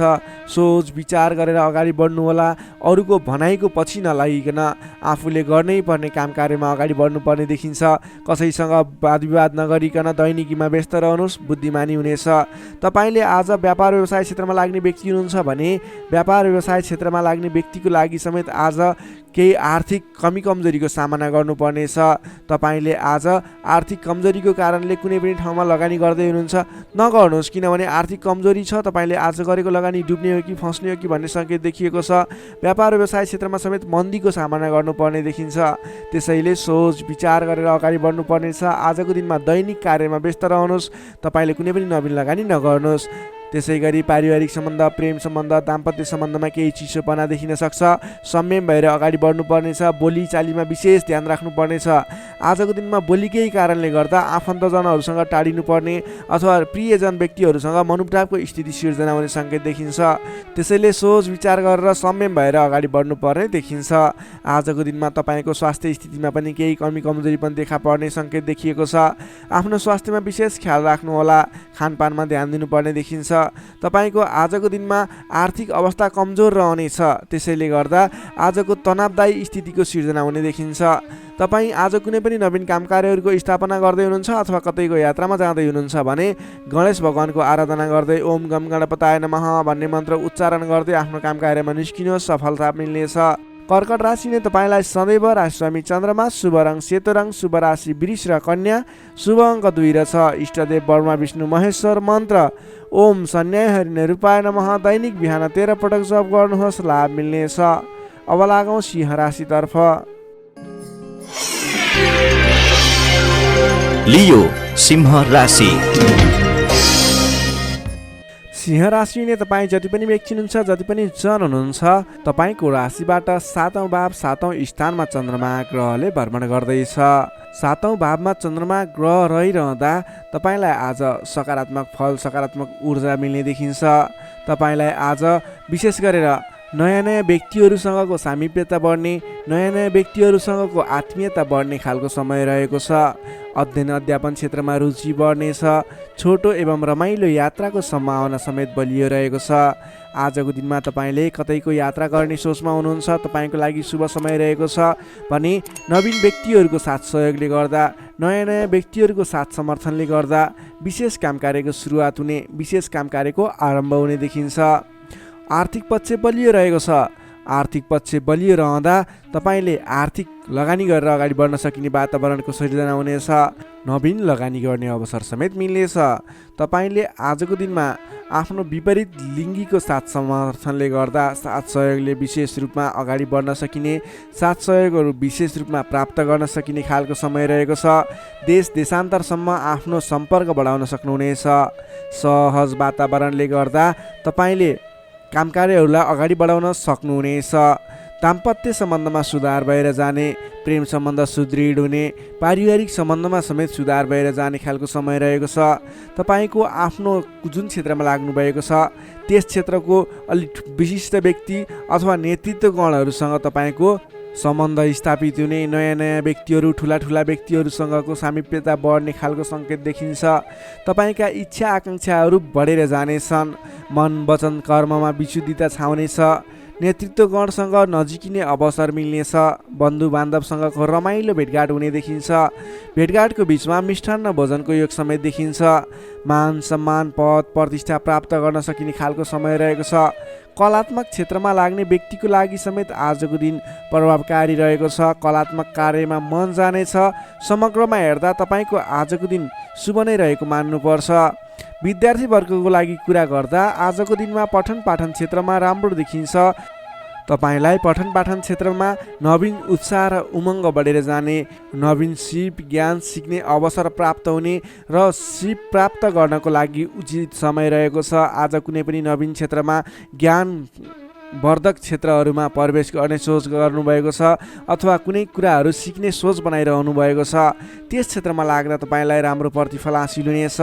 सोच विचार गरेर अगाडि बढ्नुहोला। अरूको भनाइको पछि नलागिकन आफूले गर्नै पर्ने काम कार्यमा अगाडि बढ्नुपर्ने देखिन्छ। कसैसँग वाद विवाद नगरिकन दैनिकीमा व्यस्त रहनुहोस्, बुद्धिमानी हुनेछ। तपाईँले आज व्यापार व्यवसाय क्षेत्रमा लाग्ने व्यक्ति हुनुहुन्छ भने व्यापार व्यवसाय क्षेत्रमा लाग्ने व्यक्तिको लागि समेत आज केही आर्थिक कमी कमजोरीको सामना गर्नुपर्नेछ। तपाईँले आज आर्थिक कमजोरीको कारणले कुनै पनि ठाउँमा लगानी गर्दै हुनुहुन्छ, नगर्नुहोस्, किनभने आर्थिक कमजोरी छ। तपाईँले आज गरेको लगानी डुब्ने हो कि फस्ने हो कि भन्ने सङ्केत देखिएको छ। व्यापार व्यवसाय क्षेत्रमा समेत मन्दीको सामना गर्नुपर्ने देखिन्छ। त्यसैले सोच विचार गरेर अगाडि बढ्नुपर्नेछ। आजको दिनमा दैनिक कार्यमा व्यस्त रहनुहोस्। तपाईँले कुनै पनि नवीन लगानी नगर्नुहोस्। त्यसै गरी पारिवारिक सम्बन्ध, प्रेम सम्बन्ध, दाम्पत्य सम्बन्धमा केही चिसोपना देखिन सक्छ। संयम भएर अगाडि बढ्नुपर्नेछ। बोली चालीमा विशेष ध्यान राख्नुपर्नेछ। आजको दिनमा बोलीकै कारणले गर्दा आफन्तजनहरूसँग टाढिनुपर्ने अथवा प्रियजन व्यक्तिहरूसँग मनमुटावको स्थिति सिर्जना हुने सङ्केत देखिन्छ। त्यसैले सोच विचार गरेर संयम भएर अगाडि बढ्नुपर्ने देखिन्छ। आजको दिनमा तपाईँको स्वास्थ्य स्थितिमा पनि केही कमी कमजोरी पनि देखा पर्ने सङ्केत देखिएको छ। आफ्नो स्वास्थ्यमा विशेष ख्याल राख्नुहोला। खानपानमा ध्यान दिनुपर्ने देखिन्छ। तपाईँको आजको दिनमा आर्थिक अवस्था कमजोर रहनेछ। त्यसैले गर्दा आजको तनावदायी स्थितिको सिर्जना हुने देखिन्छ। तपाईँ आज कुनै पनि नवीन काम कार्यहरूको स्थापना गर्दै हुनुहुन्छ अथवा कतैको यात्रामा जाँदै हुनुहुन्छ भने गणेश भगवानको आराधना गर्दै ओम गम गणपताय नमः भन्ने मन्त्र उच्चारण गर्दै आफ्नो काम कार्यमा निस्किनुहोस्, सफलता मिल्नेछ। कर्कट राशिले तपाईँलाई सदैव राशिस्वामी चन्द्रमा, शुभ रङ सेतो रङ, शुभ राशि वृष र कन्या, शुभ अङ्क 2 र 6, इष्टदेव ब्रह्मा विष्णु महेश्वर, मन्त्र ओम सन्याय हरिणे रूपाय नमः। दैनिक बिहान 13 पटक जप गर्नुहोस्, लाभ मिल्नेछ। अब लागौँ सिंह राशितर्फ। लियो सिंह राशि। सिंह राशि नै तपाईँ जति पनि व्यक्ति हुनुहुन्छ, जति पनि जन हुनुहुन्छ, तपाईँको राशिबाट 7औं भाव 7औं स्थानमा चन्द्रमा ग्रहले भ्रमण गर्दैछ। 7औं भावमा चन्द्रमा ग्रह रहिरहँदा तपाईँलाई आज सकारात्मक फल, सकारात्मक ऊर्जा मिल्ने देखिन्छ। तपाईँलाई आज विशेष गरेर नयाँ नयाँ व्यक्तिहरूसँगको सामिप्यता बढ्ने, नयाँ नयाँ व्यक्तिहरूसँगको आत्मीयता बढ्ने खालको समय रहेको छ। अध्ययन अध्यापन क्षेत्रमा रुचि बढ्नेछ। छोटो एवं रमाइलो यात्राको सम्भावना समेत बलियो रहेको छ। आजको दिनमा तपाईँले कतैको यात्रा गर्ने सोचमा हुनुहुन्छ, तपाईँको लागि शुभ समय रहेको छ भने नवीन व्यक्तिहरूको साथ सहयोगले गर्दा, नयाँ नयाँ व्यक्तिहरूको साथ समर्थनले गर्दा विशेष काम कार्यको सुरुवात हुने, विशेष काम कार्यको आरम्भ हुने देखिन्छ। आर्थिक पक्ष बलियो रहेको छ। आर्थिक पक्ष बलियो रहँदा तपाईँले आर्थिक लगानी गरेर अगाडि बढ्न सकिने वातावरणको सृजना हुनेछ। नवीन लगानी गर्ने अवसर समेत मिल्नेछ। तपाईँले आजको दिनमा आफ्नो विपरीत लिङ्गीको साथ समर्थनले गर्दा साथ सहयोगले विशेष रूपमा अगाडि बढ्न सकिने, साथ सहयोगहरू विशेष रूपमा प्राप्त गर्न सकिने खालको समय रहेको छ। देश देशान्तरसम्म आफ्नो सम्पर्क बढाउन सक्नुहुनेछ। सहज वातावरणले गर्दा तपाईँले काम कार्यहरूलाई अगाडि बढाउन सक्नुहुनेछ। दाम्पत्य सम्बन्धमा सुधार भएर जाने, प्रेम सम्बन्ध सुदृढ हुने, पारिवारिक सम्बन्धमा समेत सुधार भएर जाने खालको समय रहेको छ। तपाईँको आफ्नो जुन क्षेत्रमा लाग्नुभएको छ त्यस क्षेत्रको अलिक विशिष्ट व्यक्ति अथवा नेतृत्वगणहरूसँग तपाईँको सम्बन्ध स्थापित हुने, नयाँ नयाँ व्यक्तिहरू, ठुला ठुला व्यक्तिहरूसँगको सामिप्यता बढ्ने खालको सङ्केत देखिन्छ। तपाईँका इच्छा आकाङ्क्षाहरू बढेर जानेछन्। मन वचन कर्ममा विशुद्धिता छाउनेछ। नेतृत्वगणसँग नजिकिने अवसर मिल्नेछ। बन्धु बान्धवसँगको रमाइलो भेटघाट हुने देखिन्छ। भेटघाटको बिचमा मिष्ठान्न भोजनको योग समेत देखिन्छ। मान सम्मान पद प्रतिष्ठा प्राप्त गर्न सकिने खालको समय रहेको छ। कलात्मक क्षेत्रमा लाग्ने व्यक्तिको लागि समेत आजको दिन प्रभावकारी रहेको छ। कलात्मक कार्यमा मन जानेछ। समग्रमा हेर्दा तपाईँको आजको दिन शुभ नै रहेको मान्नुपर्छ। विद्यार्थी वर्गको लागि कुरा गर्दा आजको दिनमा पठन पाठन क्षेत्रमा राम्रो देखिन्छ। तपाईलाई पठन पाठन क्षेत्रमा नवीन उत्साह र उमङ्ग बढेर जाने, नवीन सिप ज्ञान सिक्ने अवसर प्राप्त हुने र सिप प्राप्त गर्नको लागि उचित समय रहेको छ। आज कुनै पनि नवीन क्षेत्रमा ज्ञान वर्धक क्षेत्रहरूमा प्रवेश गर्ने सोच गर्नुभएको छ अथवा कुनै कुराहरू सिक्ने सोच बनाइरहनु भएको छ। त्यस क्षेत्रमा लाग्दा तपाईँलाई राम्रो प्रतिफल हासिल हुनेछ।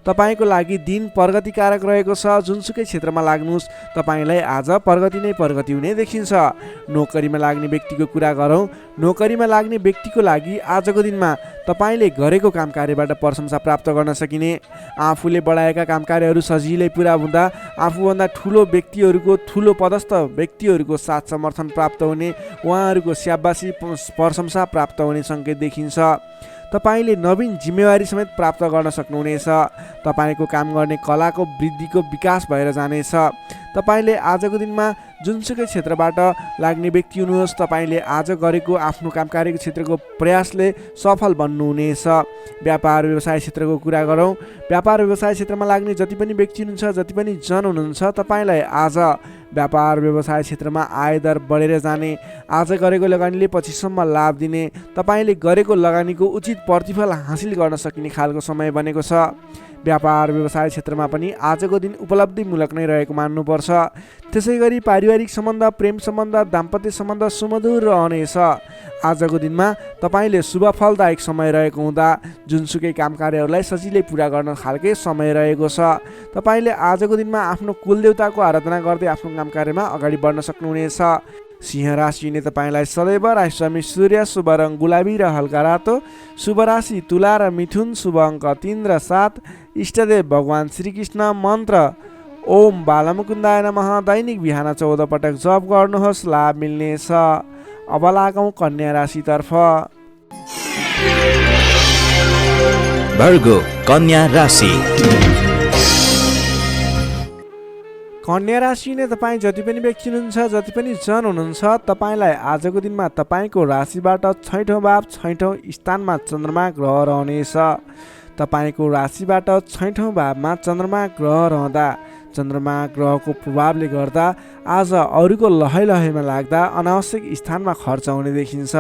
तपाईँको लागि दिन प्रगतिकारक रहेको छ। जुनसुकै क्षेत्रमा लाग्नुहोस् तपाईँलाई आज प्रगति नै प्रगति हुने देखिन्छ। नोकरीमा लाग्ने व्यक्तिको कुरा गरौँ। नोकरीमा लाग्ने व्यक्तिको लागि आजको दिनमा तपाईँले गरेको काम कार्यबाट प्रशंसा प्राप्त गर्न सकिने, आफूले बढाएका काम कार्यहरू सजिलै पुरा हुँदा आफूभन्दा ठुलो व्यक्तिहरूको ठुलो पदस्थ व्यक्तिहरूको साथ समर्थन प्राप्त हुने, उहाँहरूको स्याबासी प्रशंसा प्राप्त हुने सङ्केत देखिन्छ। तपाईँले नवीन जिम्मेवारी समेत प्राप्त गर्न सक्नुहुनेछ। तपाईँको काम गर्ने कलाको वृद्धिको विकास भएर जानेछ। तपाईँले आजको दिनमा जुनसुकै क्षेत्रबाट लाग्ने व्यक्ति हुनुहोस्, तपाईँले आज गरेको आफ्नो काम कार्यको क्षेत्रको प्रयासले सफल बन्नुहुनेछ। व्यापार व्यवसाय क्षेत्रको कुरा गरौँ। व्यापार व्यवसाय क्षेत्रमा लाग्ने जति पनि व्यक्ति हुनुहुन्छ, जति पनि जन हुनुहुन्छ, तपाईँलाई आज व्यापार व्यवसाय क्षेत्रमा आयदर बढेर जाने, आज गरेको लगानीले पछिसम्म लाभ दिने, तपाईँले गरेको लगानीको उचित प्रतिफल हासिल गर्न सकिने खालको समय बनेको छ। व्यापार व्यवसाय क्षेत्रमा पनि आजको दिन उपलब्धिमूलक नै रहेको मान्नुपर्छ। त्यसै गरी पारिवारिक सम्बन्ध, प्रेम सम्बन्ध, दाम्पत्य सम्बन्ध सुमधुर रहनेछ। आजको दिनमा तपाईँले शुभ फलदायक समय रहेको हुँदा जुनसुकै काम कार्यहरूलाई सजिलै पुरा गर्न खालके समय रहेको छ। तपाईँले आजको दिनमा आफ्नो कुलदेवताको आराधना गर्दै आफ्नो काम कार्यमा अगाडि बढ्न सक्नुहुनेछ। सिंह राशिले तपाईँलाई सदैव राशिस्वामी सूर्य, शुभ रङ गुलाबी र हल्का रातो, शुभ राशि तुला र मिथुन, शुभ अङ्क 3 र 7, इष्टदेव भगवान श्रीकृष्ण, मन्त्र ओम बालमुकुन्दाय नमः। दैनिक बिहान 14 पटक जप गर्नुहोस्, लाभ मिल्नेछ। अब लागौँ कन्या राशितर्फ। भर्गो कन्या राशि। कन्या राशिले तपाईँ जति पनि व्यक्ति हुनुहुन्छ, जति पनि जन हुनुहुन्छ, तपाईँलाई आजको दिनमा तपाईँको राशिबाट 6औँ भाव 6औँ स्थानमा चन्द्रमा ग्रह रहनेछ। तपाईँको राशिबाट 6औँ भावमा चन्द्रमा ग्रह रहँदा चन्द्रमा ग्रहको प्रभावले गर्दा आज अरूको लहैमा लाग्दा अनावश्यक स्थानमा खर्च हुने देखिन्छ।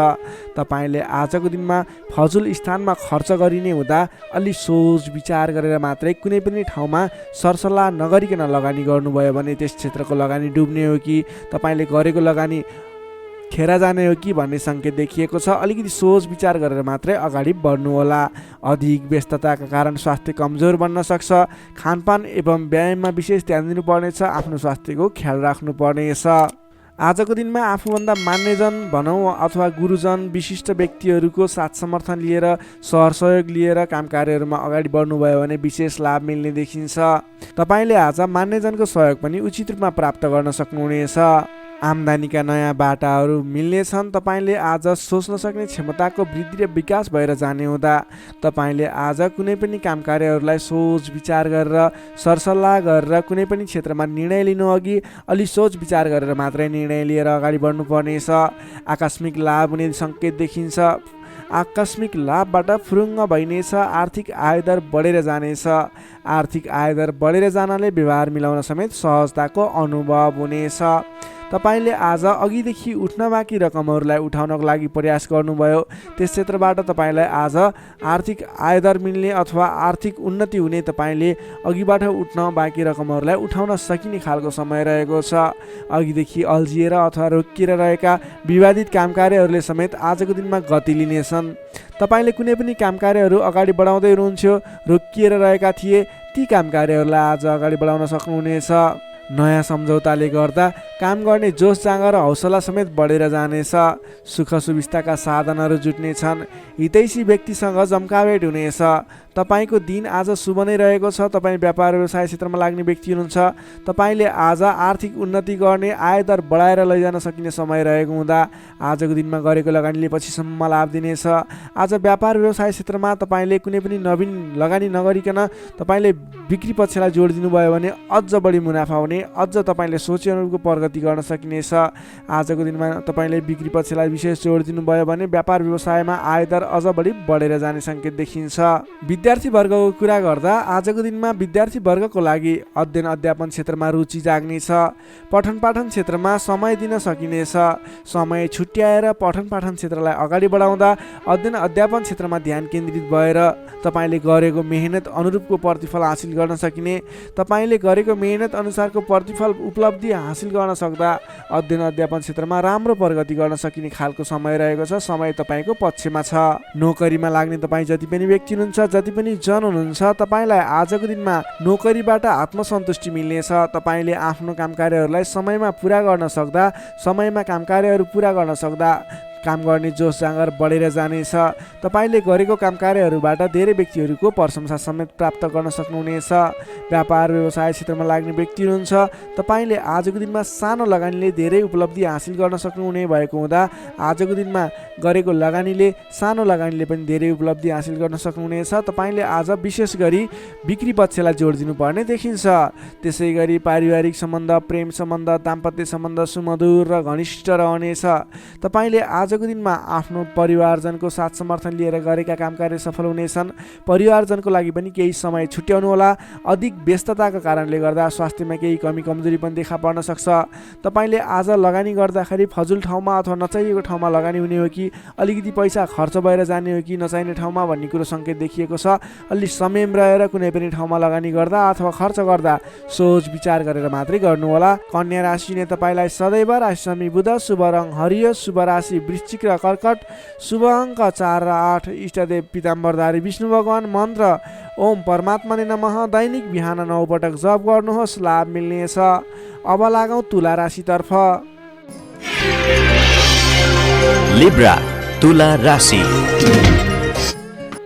तपाईँले आजको दिनमा फजुल स्थानमा खर्च गरिने हुँदा अलि सोच विचार गरेर मात्रै कुनै पनि ठाउँमा सरसल्लाह नगरिकन लगानी गर्नुभयो भने त्यस क्षेत्रको लगानी डुब्ने हो कि तपाईँले गरेको लगानी खेर जाने हो कि भन्ने सङ्केत देखिएको छ। अलिकति सोच विचार गरेर मात्रै अगाडि बढ्नुहोला। अधिक व्यस्तताका कारण स्वास्थ्य कमजोर बन्न सक्छ। खानपान एवं व्यायाममा विशेष ध्यान दिनुपर्नेछ। आफ्नो स्वास्थ्यको ख्याल राख्नुपर्नेछ। आजको दिनमा आफूभन्दा मान्यजन भनौँ अथवा गुरुजन विशिष्ट व्यक्तिहरूको साथ समर्थन लिएर सहयोग लिएर काम कार्यहरूमा अगाडि बढ्नुभयो भने विशेष लाभ मिल्ने देखिन्छ। तपाईँले आज मान्यजनको सहयोग पनि उचित रूपमा प्राप्त गर्न सक्नुहुनेछ। आम्दानीका नयाँ बाटाहरू मिल्नेछन्। तपाईँले आज सोच्न सक्ने क्षमताको वृद्धि र विकास भएर जाने हुँदा तपाईँले आज कुनै पनि काम कार्यहरूलाई सोच विचार गरेर सरसल्लाह गरेर कुनै पनि क्षेत्रमा निर्णय लिनु अघि अलि सोच विचार गरेर मात्रै निर्णय लिएर अगाडि बढ्नुपर्नेछ। आकस्मिक लाभ हुने सङ्केत देखिन्छ। आकस्मिक लाभबाट फुरुङ्ग भइनेछ। आर्थिक आयदर बढेर जानेछ। आर्थिक आयदर बढेर जानले व्यवहार मिलाउन समेत सहजताको अनुभव हुनेछ। तपाईँले आज अघिदेखि उठ्न बाँकी रकमहरूलाई उठाउनको लागि प्रयास गर्नुभयो। त्यस क्षेत्रबाट तपाईँलाई आज आर्थिक आयदर मिल्ने अथवा आर्थिक उन्नति हुने, तपाईँले अघिबाट उठ्न बाँकी रकमहरूलाई उठाउन सकिने खालको समय रहेको छ। अघिदेखि अल्झिएर अथवा रोकिएर रहेका विवादित काम कार्यहरूले समेत आजको दिनमा गति लिनेछन्। तपाईँले कुनै पनि काम कार्यहरू अगाडि बढाउँदै हुनुहुन्थ्यो, रोकिएर रहेका थिए, ती काम कार्यहरूलाई आज अगाडि बढाउन सक्नुहुनेछ। नयाँ सम्झौताले गर्दा काम गर्ने जोस जाँगर र हौसला समेत बढेर जानेछ। सुख सुविस्ताका साधनहरू जुट्नेछन्। हितैषी व्यक्तिसँग जम्काभेट हुनेछ। तपाईँको दिन आज शुभ नै रहेको छ। तपाईँ व्यापार व्यवसाय क्षेत्रमा लाग्ने व्यक्ति हुनुहुन्छ। तपाईँले आज आर्थिक उन्नति गर्ने, आयदर बढाएर लैजान सकिने समय रहेको हुँदा आजको दिनमा गरेको लगानीले पछिसम्म लाभ दिनेछ। आज व्यापार व्यवसाय क्षेत्रमा तपाईँले कुनै पनि नवीन लगानी नगरिकन तपाईँले बिक्री पक्षलाई जोड दिनुभयो भने अझ बढी मुनाफा हुने, अझ तपाईँले सोचे अनुरूपको प्रगति गर्न सकिनेछ। आजको दिनमा तपाईँले बिक्री पक्षलाई विशेष जोड दिनुभयो भने व्यापार व्यवसायमा आयदर अझ बढी बढेर जाने सङ्केत देखिन्छ। विद्यार्थी वर्गको कुरा गर्दा आजको दिनमा विद्यार्थी वर्गको लागि अध्ययन अध्यापन क्षेत्रमा रुचि जाग्नेछ। पठन पाठन क्षेत्रमा समय दिन सकिनेछ। समय छुट्याएर पठन पाठन क्षेत्रलाई अगाडि बढाउँदा अध्ययन अध्यापन क्षेत्रमा ध्यान केन्द्रित भएर तपाईँले गरेको मेहनत अनुरूपको प्रतिफल हासिल गर्न सकिने, तपाईँले गरेको मेहनत अनुसारको प्रतिफल उपलब्धि हासिल गर्न सक्दा अध्ययन अध्यापन क्षेत्रमा राम्रो प्रगति गर्न सकिने खालको समय रहेको छ। समय तपाईँको पक्षमा छ। नोकरीमा लाग्ने तपाईँ जति पनि व्यक्ति हुनुहुन्छ, जति पनि जन हुनुहुन्छ, तपाईँलाई आजको दिनमा नोकरीबाट आत्मसन्तुष्टि मिल्नेछ। तपाईँले आफ्नो काम कार्यहरूलाई समयमा पुरा गर्न सक्दा, समयमा काम कार्यहरू पुरा गर्न सक्दा काम गर्ने जोस जाँगर बढेर जानेछ। तपाईँले गरेको काम कार्यहरूबाट धेरै व्यक्तिहरूको प्रशंसा समेत प्राप्त गर्न सक्नुहुनेछ। व्यापार व्यवसाय क्षेत्रमा लाग्ने व्यक्ति हुनुहुन्छ, तपाईँले आजको दिनमा सानो लगानीले धेरै उपलब्धि हासिल गर्न सक्नुहुने भएको हुँदा आजको दिनमा गरेको लगानीले, सानो लगानीले पनि धेरै उपलब्धि हासिल गर्न सक्नुहुनेछ। तपाईँले आज विशेष गरी बिक्री पक्षलाई जोड दिनुपर्ने देखिन्छ। त्यसै गरी पारिवारिक सम्बन्ध, प्रेम सम्बन्ध, दाम्पत्य सम्बन्ध सुमधुर र घनिष्ठ रहनेछ। तपाईँले आजको दिनमा आफ्नो परिवारजनको साथ समर्थन लिएर गरेका काम कार्य सफल हुनेछन्। परिवारजनको लागि पनि केही समय छुट्याउनु होला। अधिक व्यस्तताको कारणले गर्दा स्वास्थ्यमा केही कमी कमजोरी पनि देखा पर्न सक्छ। तपाईँले आज लगानी गर्दाखेरि फजुल ठाउँमा अथवा नचाहिएको ठाउँमा लगानी हुने हो कि अलिकति पैसा खर्च भएर जाने हो कि नचाहिने ठाउँमा भन्ने कुरो सङ्केत देखिएको छ। अलि संयम रहेर कुनै पनि ठाउँमा लगानी गर्दा अथवा खर्च गर्दा सोच विचार गरेर मात्रै गर्नुहोला। कन्या राशिले तपाईँलाई सदैव राशि शनि बुध, शुभ रङ हरियो, शुभ राशि वृश्चिक र कर्कट, शुभ अङ्क 4 र 8, इष्टदेव पीताम्बरधारी विष्णु भगवान, मन्त्र ओम परमात्माले नमः। दैनिक बिहान 9 पटक जप गर्नुहोस्, लाभ मिल्नेछ। अब लागौँ तुला राशितर्फ। लिब्रा तुला राशि।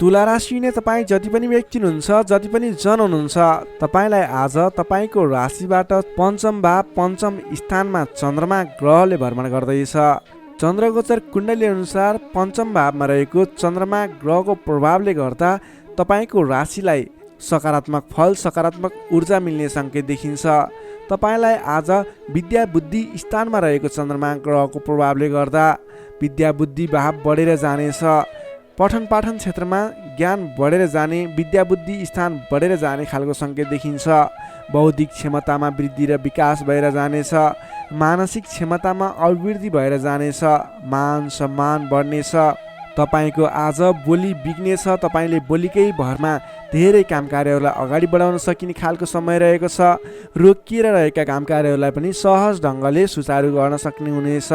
तुला राशि नै तपाईँ जति पनि व्यक्ति हुनुहुन्छ, जति पनि जन हुनुहुन्छ, तपाईँलाई आज तपाईँको राशिबाट पञ्चम भाव पञ्चम स्थानमा चन्द्रमा ग्रहले भ्रमण गर्दैछ। चन्द्रगोचर कुण्डली अनुसार पञ्चम भावमा रहेको चन्द्रमा ग्रहको प्रभावले गर्दा तपाईँको राशिलाई सकारात्मक फल, सकारात्मक ऊर्जा मिल्ने सङ्केत देखिन्छ। तपाईँलाई आज विद्या बुद्धि स्थानमा रहेको चन्द्रमा ग्रहको प्रभावले गर्दा विद्या बुद्धि भाव बढेर जानेछ। पठन पाठन क्षेत्रमा ज्ञान बढेर जाने, विद्या बुद्धि स्थान बढेर जाने खालको सङ्केत देखिन्छ। बौद्धिक क्षमतामा वृद्धि र विकास भएर जानेछ। मानसिक क्षमतामा अभिवृद्धि भएर जानेछ। मान सम्मान बढ्नेछ। तपाईँको आज बोली बिग्नेछ। तपाईँले बोलीकै भरमा धेरै काम कार्यहरूलाई अगाडि बढाउन सकिने खालको समय रहेको छ। रोकिएर रहेका काम कार्यहरूलाई पनि सहज ढङ्गले सुचारू गर्न सक्ने हुनेछ।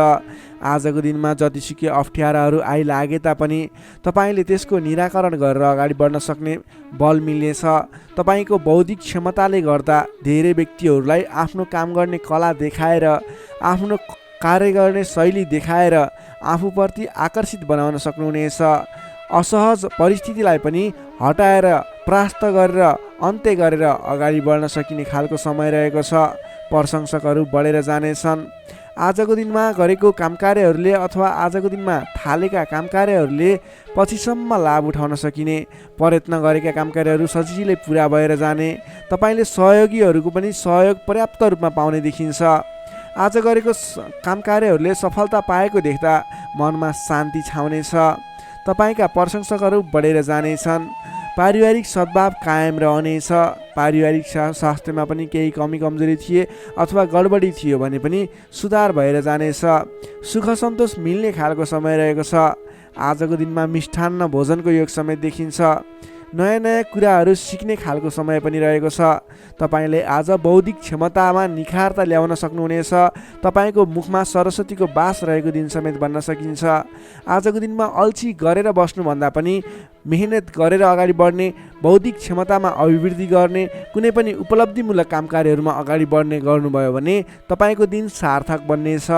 आजको दिनमा जतिसुकै अप्ठ्याराहरू आइलागे तापनि तपाईँले त्यसको निराकरण गरेर अगाडि बढ्न सक्ने बल मिल्नेछ। तपाईँको बौद्धिक क्षमताले गर्दा धेरै व्यक्तिहरूलाई आफ्नो काम गर्ने कला देखाएर, आफ्नो कार्य गर्ने शैली देखाएर आफूप्रति आकर्षित बनाउन सक्नुहुनेछ। असहज परिस्थितिलाई पनि हटाएर, परास्त गरेर, अन्त्य गरेर अगाडि बढ्न सकिने खालको समय रहेको छ। प्रशंसकहरू बढेर जानेछन्। आजको दिनमा गरेको काम कार्यहरूले अथवा आजको दिनमा थालेका काम कार्यहरूले पछिसम्म लाभ उठाउन सकिने, प्रयत्न गरेका काम कार्यहरू सजिलै पुरा भएर जाने, तपाईँले सहयोगीहरूको पनि सहयोग पर्याप्त रूपमा पाउने देखिन्छ। आज गरेको काम कार्यहरूले सफलता पाएको देख्दा मनमा शान्ति छाउनेछ। तपाईँका प्रशंसकहरू बढेर जानेछन्। पारिवारिक सद्भाव कायम रहनेछ। पारिवारिक स्वास्थ्यमा पनि केही कमी कमजोरी थिए अथवा गडबडी थियो भने पनि सुधार भएर जानेछ। सुख सन्तोष मिल्ने खालको समय रहेको छ। आजको दिनमा मिष्ठान्न भोजनको योग समेत देखिन्छ। नयाँ नयाँ कुराहरू सिक्ने खालको समय पनि रहेको छ। तपाईँले आज बौद्धिक क्षमतामा निखारता ल्याउन सक्नुहुनेछ। तपाईँको मुखमा सरस्वतीको बास रहेको दिन समेत भन्न सकिन्छ। आजको दिनमा अल्छी गरेर बस्नुभन्दा पनि मेहनत गरेर अगाडि बढ्ने, बौद्धिक क्षमतामा अभिवृद्धि गर्ने, कुनै पनि उपलब्धिमूलक काम कार्यहरूमा अगाडि बढ्ने गर्नुभयो भने तपाईँको दिन सार्थक बन्नेछ।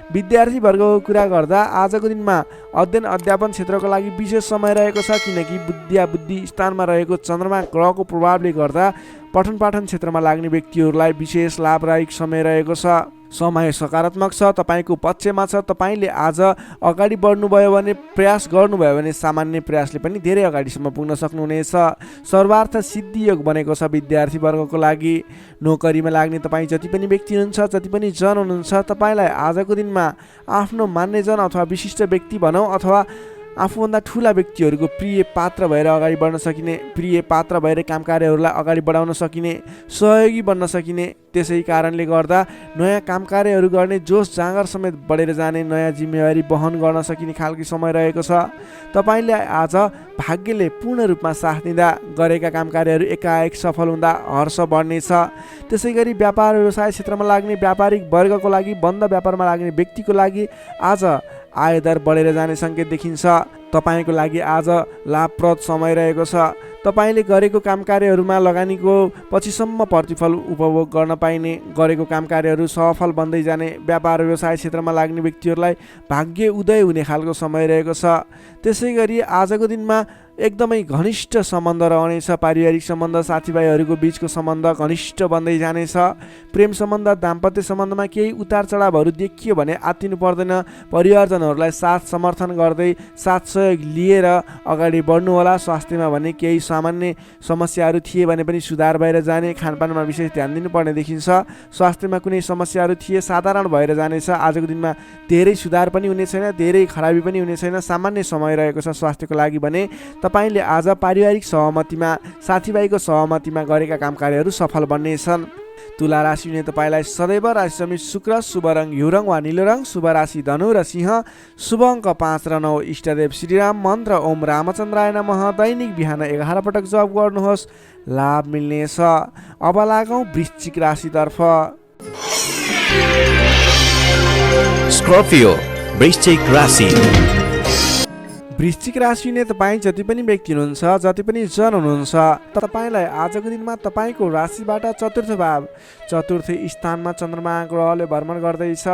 विद्यार्थी वर्गको कुरा गर्दा आजको दिनमा अध्ययन अध्यापन क्षेत्रको लागि विशेष समय रहेको छ, किनकि विद्या बुद्धि स्थानमा रहेको चन्द्रमा ग्रहको प्रभावले गर्दा पठन पाठन क्षेत्रमा लाग्ने व्यक्तिहरूलाई विशेष लाभदायक समय रहेको छ। समय सकारात्मक छ, तपाईँको पक्षमा छ। तपाईँले आज अगाडि बढ्नुभयो भने, प्रयास गर्नुभयो भने सामान्य प्रयासले पनि धेरै अगाडिसम्म पुग्न सक्नुहुनेछ। सर्वार्थ सिद्धि योग बनेको छ विद्यार्थी वर्गको लागि। नोकरीमा लाग्ने तपाईँ जति पनि व्यक्ति हुनुहुन्छ, जति पनि जन हुनुहुन्छ, तपाईँलाई आजको दिनमा आफ्नो मान्यजन अथवा विशिष्ट व्यक्ति भनौँ अथवा आफूभन्दा ठुला व्यक्तिहरूको प्रिय पात्र भएर अगाडि बढ्न सकिने, प्रिय पात्र भएर काम कार्यहरूलाई अगाडि बढाउन सकिने, सहयोगी बन्न सकिने। त्यसै कारणले गर्दा नयाँ काम कार्यहरू गर्ने जोस जाँगर समेत बढेर जाने, नयाँ जिम्मेवारी वहन गर्न सकिने खालको समय रहेको छ। तपाईँले आज भाग्यले पूर्ण रूपमा साथ दिँदा गरेका काम कार्यहरू एकाएक सफल हुँदा हर्ष बढ्नेछ। त्यसै गरी व्यापार व्यवसाय क्षेत्रमा लाग्ने व्यापारिक वर्गको लागि, बन्द व्यापारमा लाग्ने व्यक्तिको लागि आज आयदर बढेर जाने सङ्केत देखिन्छ। तपाईँको लागि आज लाभप्रद समय रहेको छ। तपाईँले गरेको काम कार्यहरूमा लगानीको पछिसम्म प्रतिफल उपभोग गर्न पाइने, गरेको काम कार्यहरू सफल बन्दै जाने, व्यापार व्यवसाय क्षेत्रमा लाग्ने व्यक्तिहरूलाई भाग्य उदय हुने खालको समय रहेको छ। त्यसै गरी आजको दिनमा एकदमै घनिष्ठ सम्बन्ध रहनेछ। पारिवारिक सम्बन्ध, साथीभाइहरूको बिचको सम्बन्ध घनिष्ठ बन्दै जानेछ। प्रेम सम्बन्ध, दाम्पत्य सम्बन्धमा केही उतार चढावहरू देखियो भने आत्तिनु पर्दैन। परिवारजनहरूलाई साथ समर्थन गर्दै साथ सहयोग लिएर अगाडि बढ्नु होला। स्वास्थ्यमा भने केही सामान्य समस्याहरू थिए भने पनि सुधार भएर जाने, खानपानमा विशेष ध्यान दिनुपर्ने देखिन्छ। स्वास्थ्यमा कुनै समस्याहरू थिए साधारण भएर जानेछ। आजको दिनमा धेरै सुधार पनि हुने छैन, धेरै खराबी पनि हुने छैन, सामान्य समय रहेको छ स्वास्थ्यको लागि भने। तपाईँले आज पारिवारिक सहमतिमा, साथीभाइको सहमतिमा गरेका काम कार्यहरू सफल बन्नेछन्। तुला राशि हुने तपाईँलाई सदैव राशि समित शुक्र, शुभ रङ हिउँ रङ वा निलो रङ, शुभ राशि धनु र सिंह, शुभ अङ्क 5 र 9, इष्टदेव श्रीराम, मन्त्र ओम रामचन्द्राय नमः। दैनिक बिहान 11 पटक जप गर्नुहोस्, लाभ मिल्नेछ। अब लागौँ वृश्चिक राशितर्फ। स्कर्पियो वृश्चिक राशि। वृश्चिक राशि हुने तपाईँ जति पनि व्यक्ति हुनुहुन्छ, जति पनि जन हुनुहुन्छ, तपाईँलाई आजको दिनमा तपाईँको राशिबाट चतुर्थ भाव, चतुर्थ स्थानमा चन्द्रमा ग्रहले भ्रमण गर्दैछ।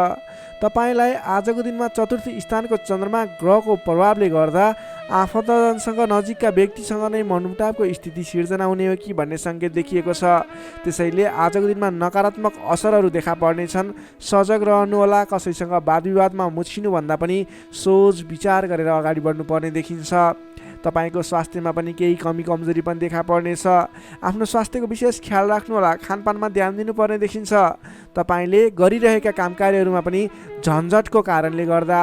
तपाईँलाई आजको दिनमा चतुर्थ स्थानको चन्द्रमा ग्रहको प्रभावले गर्दा आफन्तजनसँग, नजिकका व्यक्तिसँग नै मनमुटावको स्थिति सिर्जना हुने हो कि भन्ने सङ्केत देखिएको छ। त्यसैले आजको दिनमा नकारात्मक असरहरू देखा पर्नेछन्। सजग रहनुहोला। कसैसँग वाद विवादमा मुछिनुभन्दा पनि सोच विचार गरेर अगाडि बढ्नुपर्ने देखिन्छ। तपाईँको स्वास्थ्यमा पनि केही कमी कमजोरी पनि देखा पर्नेछ। आफ्नो स्वास्थ्यको विशेष ख्याल राख्नुहोला। खानपानमा ध्यान दिनुपर्ने देखिन्छ। तपाईँले गरिरहेका काम कार्यहरूमा पनि झन्झटको कारणले गर्दा,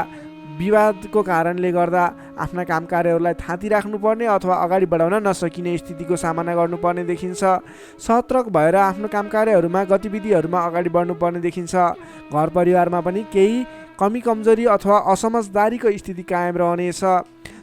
विवादको कारणले गर्दा आफ्ना काम कार्यहरूलाई थाँती राख्नुपर्ने अथवा अगाडि बढाउन नसकिने स्थितिको सामना गर्नुपर्ने देखिन्छ। सतर्क भएर आफ्नो काम कार्यहरूमा, गतिविधिहरूमा अगाडि बढ्नुपर्ने देखिन्छ। घर परिवारमा पनि केही कमी कमजोरी अथवा असमझदारीको स्थिति कायम रहनेछ।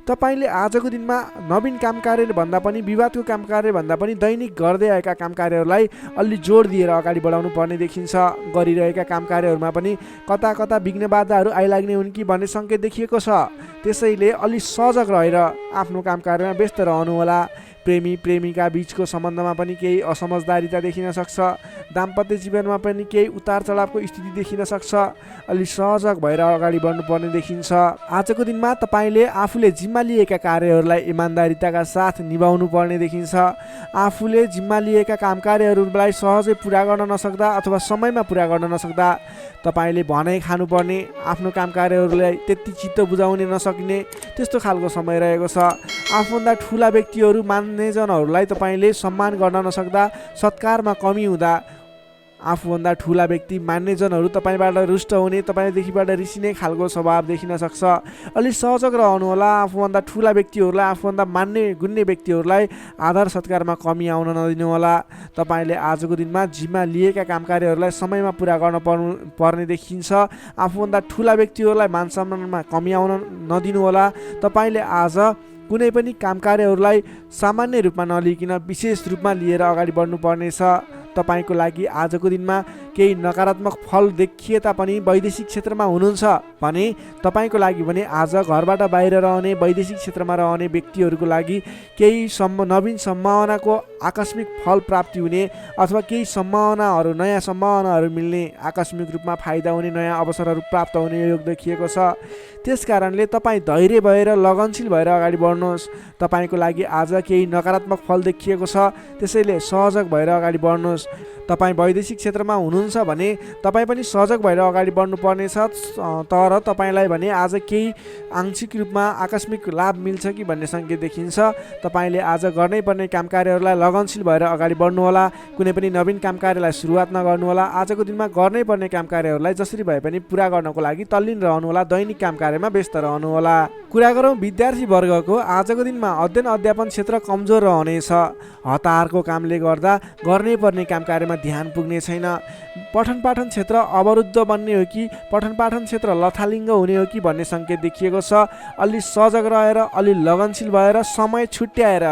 तपाईँले आजको दिनमा नवीन काम कार्य भन्दा पनि, विवादको काम कार्य भन्दा पनि दैनिक गर्दै आएका काम कार्यहरूलाई अलि जोड दिएर अगाडि बढाउनु पर्ने देखिन्छ। गरिरहेका काम कार्यहरूमा पनि कता कता विघ्न बाधाहरू आइलाग्ने हुन् कि भन्ने सङ्केत देखिएको छ। त्यसैले अलि सजग रहेर आफ्नो काम कार्यमा व्यस्त रहनुहोला। प्रेमी प्रेमिका बीचको सम्बन्धमा पनि केही असमझदारीता देखिन सक्छ। दाम्पत्य जीवनमा पनि केही उतार चढावको स्थिति देखिन सक्छ। अलि सजग भएर अगाडि बढ्नुपर्ने देखिन्छ। आजको दिनमा तपाईँले आफूले जिम्मा लिएका कार्यहरूलाई इमान्दारिताका साथ निभाउनु पर्ने देखिन्छ। आफूले जिम्मा लिएका काम कार्यहरूलाई सहजै पुरा गर्न नसक्दा अथवा समयमा पुरा गर्न नसक्दा तपाईँले भनाइ खानुपर्ने, आफ्नो काम कार्यहरूलाई त्यति चित्त बुझाउन नसकिने त्यस्तो खालको समय रहेको छ। आफूभन्दा ठुला व्यक्तिहरू, मान्यजनहरूलाई तपाईँले सम्मान गर्न नसक्दा, सत्कारमा कमी हुँदा आफूभन्दा ठुला व्यक्ति, मान्यजनहरू तपाईँबाट रुष्ट हुने, तपाईँदेखिबाट रिसिने खालको स्वभाव देखिन सक्छ। अलि सजग रहनुहोला। आफूभन्दा ठुला व्यक्तिहरूलाई, आफूभन्दा मान्ने गुन्ने व्यक्तिहरूलाई आदर सत्कारमा कमी आउन नदिनुहोला। तपाईँले आजको दिनमा जिम्मा लिएका काम कार्यहरूलाई समयमा पुरा गर्न पर्ने देखिन्छ। आफूभन्दा ठुला व्यक्तिहरूलाई मान सम्मानमा कमी आउन नदिनुहोला। तपाईँले आज कुनै पनि काम कार्यहरूलाई सामान्य रूपमा नलिकन विशेष रूपमा लिएर अगाडि बढ्नुपर्नेछ। तपाईँको लागि आजको दिनमा केही नकारात्मक फल देखिए तापनि वैदेशिक क्षेत्रमा हुनुहुन्छ भने तपाईँको लागि भने आज घरबाट बाहिर रहने, वैदेशिक क्षेत्रमा रहने व्यक्तिहरूको लागि केही नवीन सम्भावनाको आकस्मिक फल प्राप्ति हुने अथवा केही सम्भावनाहरू, नयाँ सम्भावनाहरू मिल्ने, आकस्मिक रूपमा फाइदा हुने, नयाँ अवसरहरू प्राप्त हुने योग देखिएको छ। त्यस कारणले तपाईँ धैर्य भएर, लगनशील भएर अगाडि बढ्नुहोस्। तपाईँको लागि आज केही नकारात्मक फल देखिएको छ, त्यसैले सजग भएर अगाडि बढ्नुहोस्। तपाईँ वैदेशिक क्षेत्रमा हुनुहुन्छ भने तपाईँ पनि सजग भएर अगाडि बढ्नुपर्नेछ। तर तपाईँलाई भने आज केही आंशिक रूपमा आकस्मिक लाभ मिल्छ कि भन्ने सङ्केत देखिन्छ। तपाईँले आज गर्नै पर्ने काम कार्यहरूलाई लगनशील भएर अगाडि बढ्नुहोला। कुनै पनि नवीन काम कार्यलाई सुरुवात नगर्नुहोला। आजको दिनमा गर्नै पर्ने काम कार्यहरूलाई जसरी भए पनि पुरा गर्नको लागि तल्लीन रहनुहोला। दैनिक काम कार्यमा व्यस्त रहनुहोला। कुरा गरौँ विद्यार्थी वर्गको, आजको दिनमा अध्ययन अध्यापन क्षेत्र कमजोर रहनेछ। हतारको कामले गर्दा गर्नै पर्ने काम कार्यमा ध्यान पुग्ने छैन। पठन पाठन क्षेत्र अवरुद्ध बन्ने हो कि पठन पाठन क्षेत्र लथालिङ्ग हुने हो कि भन्ने सङ्केत देखिएको छ। अलि सजग रहेर, अलि लगनशील भएर, समय छुट्याएर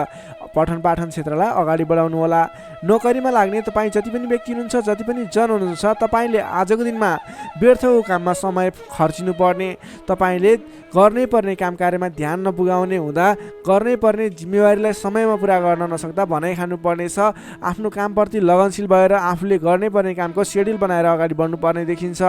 पठन पाठन क्षेत्रलाई अगाडि बढाउनु होला। नोकरीमा लाग्ने तपाईँ जति पनि व्यक्ति हुनुहुन्छ, जति पनि जन हुनुहुन्छ, तपाईँले आजको दिनमा व्यर्थको काममा समय खर्चिनु पर्ने, तपाईँले गर्नै पर्ने काम कार्यमा ध्यान नपुगाउने हुँदा गर्नै पर्ने जिम्मेवारीलाई समयमा पुरा गर्न नसक्दा भनाइ खानुपर्नेछ। आफ्नो कामप्रति लगनशील भएर आफूले गर्नै पर्ने कामको सेड्युल बनाएर अगाडि बढ्नुपर्ने देखिन्छ।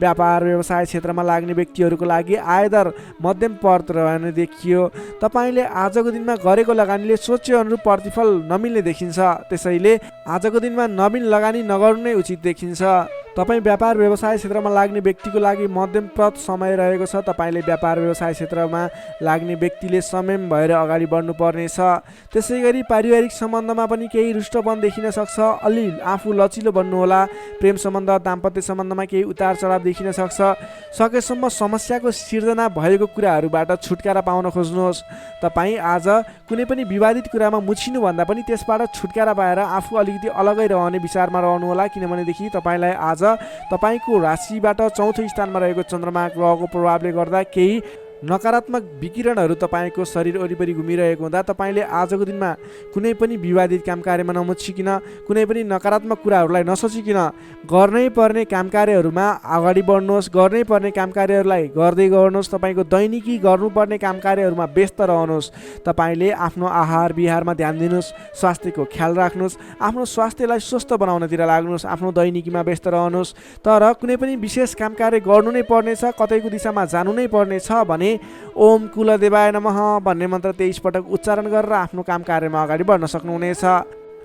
व्यापार व्यवसाय क्षेत्रमा लाग्ने व्यक्तिहरूको लागि आयदर मध्यम पद रहने देखियो। तपाईँले आजको दिनमा गरेको लगानीले सोचे अनुरूप प्रतिफल नमिल्ने देखिन्छ। त्यसैले आजको दिनमा नवीन लगानी नगर्नु नै उचित देखिन्छ। तपाईँ व्यापार व्यवसाय क्षेत्रमा लाग्ने व्यक्तिको लागि मध्यमप्रद समय रहेको छ। तपाईँले व्यापार व्यवसाय क्षेत्रमा लाग्ने व्यक्तिले संयम भएर अगाडि बढ्नु पर्नेछ। त्यसै गरी पारिवारिक सम्बन्धमा पनि केही रुष्टपन देखिन सक्छ। अलि आफू लचिलो बन्नुहोला। प्रेम सम्बन्ध, दाम्पत्य सम्बन्धमा केही उतार चढाव देखिन सक्छ। सकेसम्म समस्याको सिर्जना भएको कुराहरूबाट छुटकारा पाउन खोज्नुहोस्। तपाईँ आज कुनै पनि विवादित कुरामा मुछिनुभन्दा पनि त्यसबाट छुटकारा पाएर आफू अलिकति अलगै रहने विचारमा रहनुहोला। किनभनेदेखि तपाईँलाई आज तपाईँको राशिबाट चौथो स्थानमा रहेको चन्द्रमा ग्रहको प्रभावले गर्दा केही नकारात्मक विकिरणहरू तपाईँको शरीर वरिपरि घुमिरहेको हुँदा तपाईँले आजको दिनमा कुनै पनि विवादित काम कार्यमा नमुछिकन, कुनै पनि नकारात्मक कुराहरूलाई नसोचिकन गर्नै पर्ने काम कार्यहरूमा अगाडि बढ्नुहोस्। गर्नै पर्ने काम कार्यहरूलाई गर्दै गर्नुहोस्। तपाईँको दैनिकी गर्नुपर्ने काम कार्यहरूमा व्यस्त रहनुहोस्। तपाईँले आफ्नो आहार विहारमा ध्यान दिनुहोस्। स्वास्थ्यको ख्याल राख्नुहोस्। आफ्नो स्वास्थ्यलाई स्वस्थ बनाउनतिर लाग्नुहोस्। आफ्नो दैनिकीमा व्यस्त रहनुहोस्। तर कुनै पनि विशेष काम कार्य गर्नु नै पर्नेछ, कतैको दिशामा जानु नै पर्नेछ भने ओम कुलदेवाय नमः भन्ने मन्त्र 23 पटक उच्चारण गरेर आफ्नो काम कार्यमा अगाडि बढ्न सक्नुहुनेछ।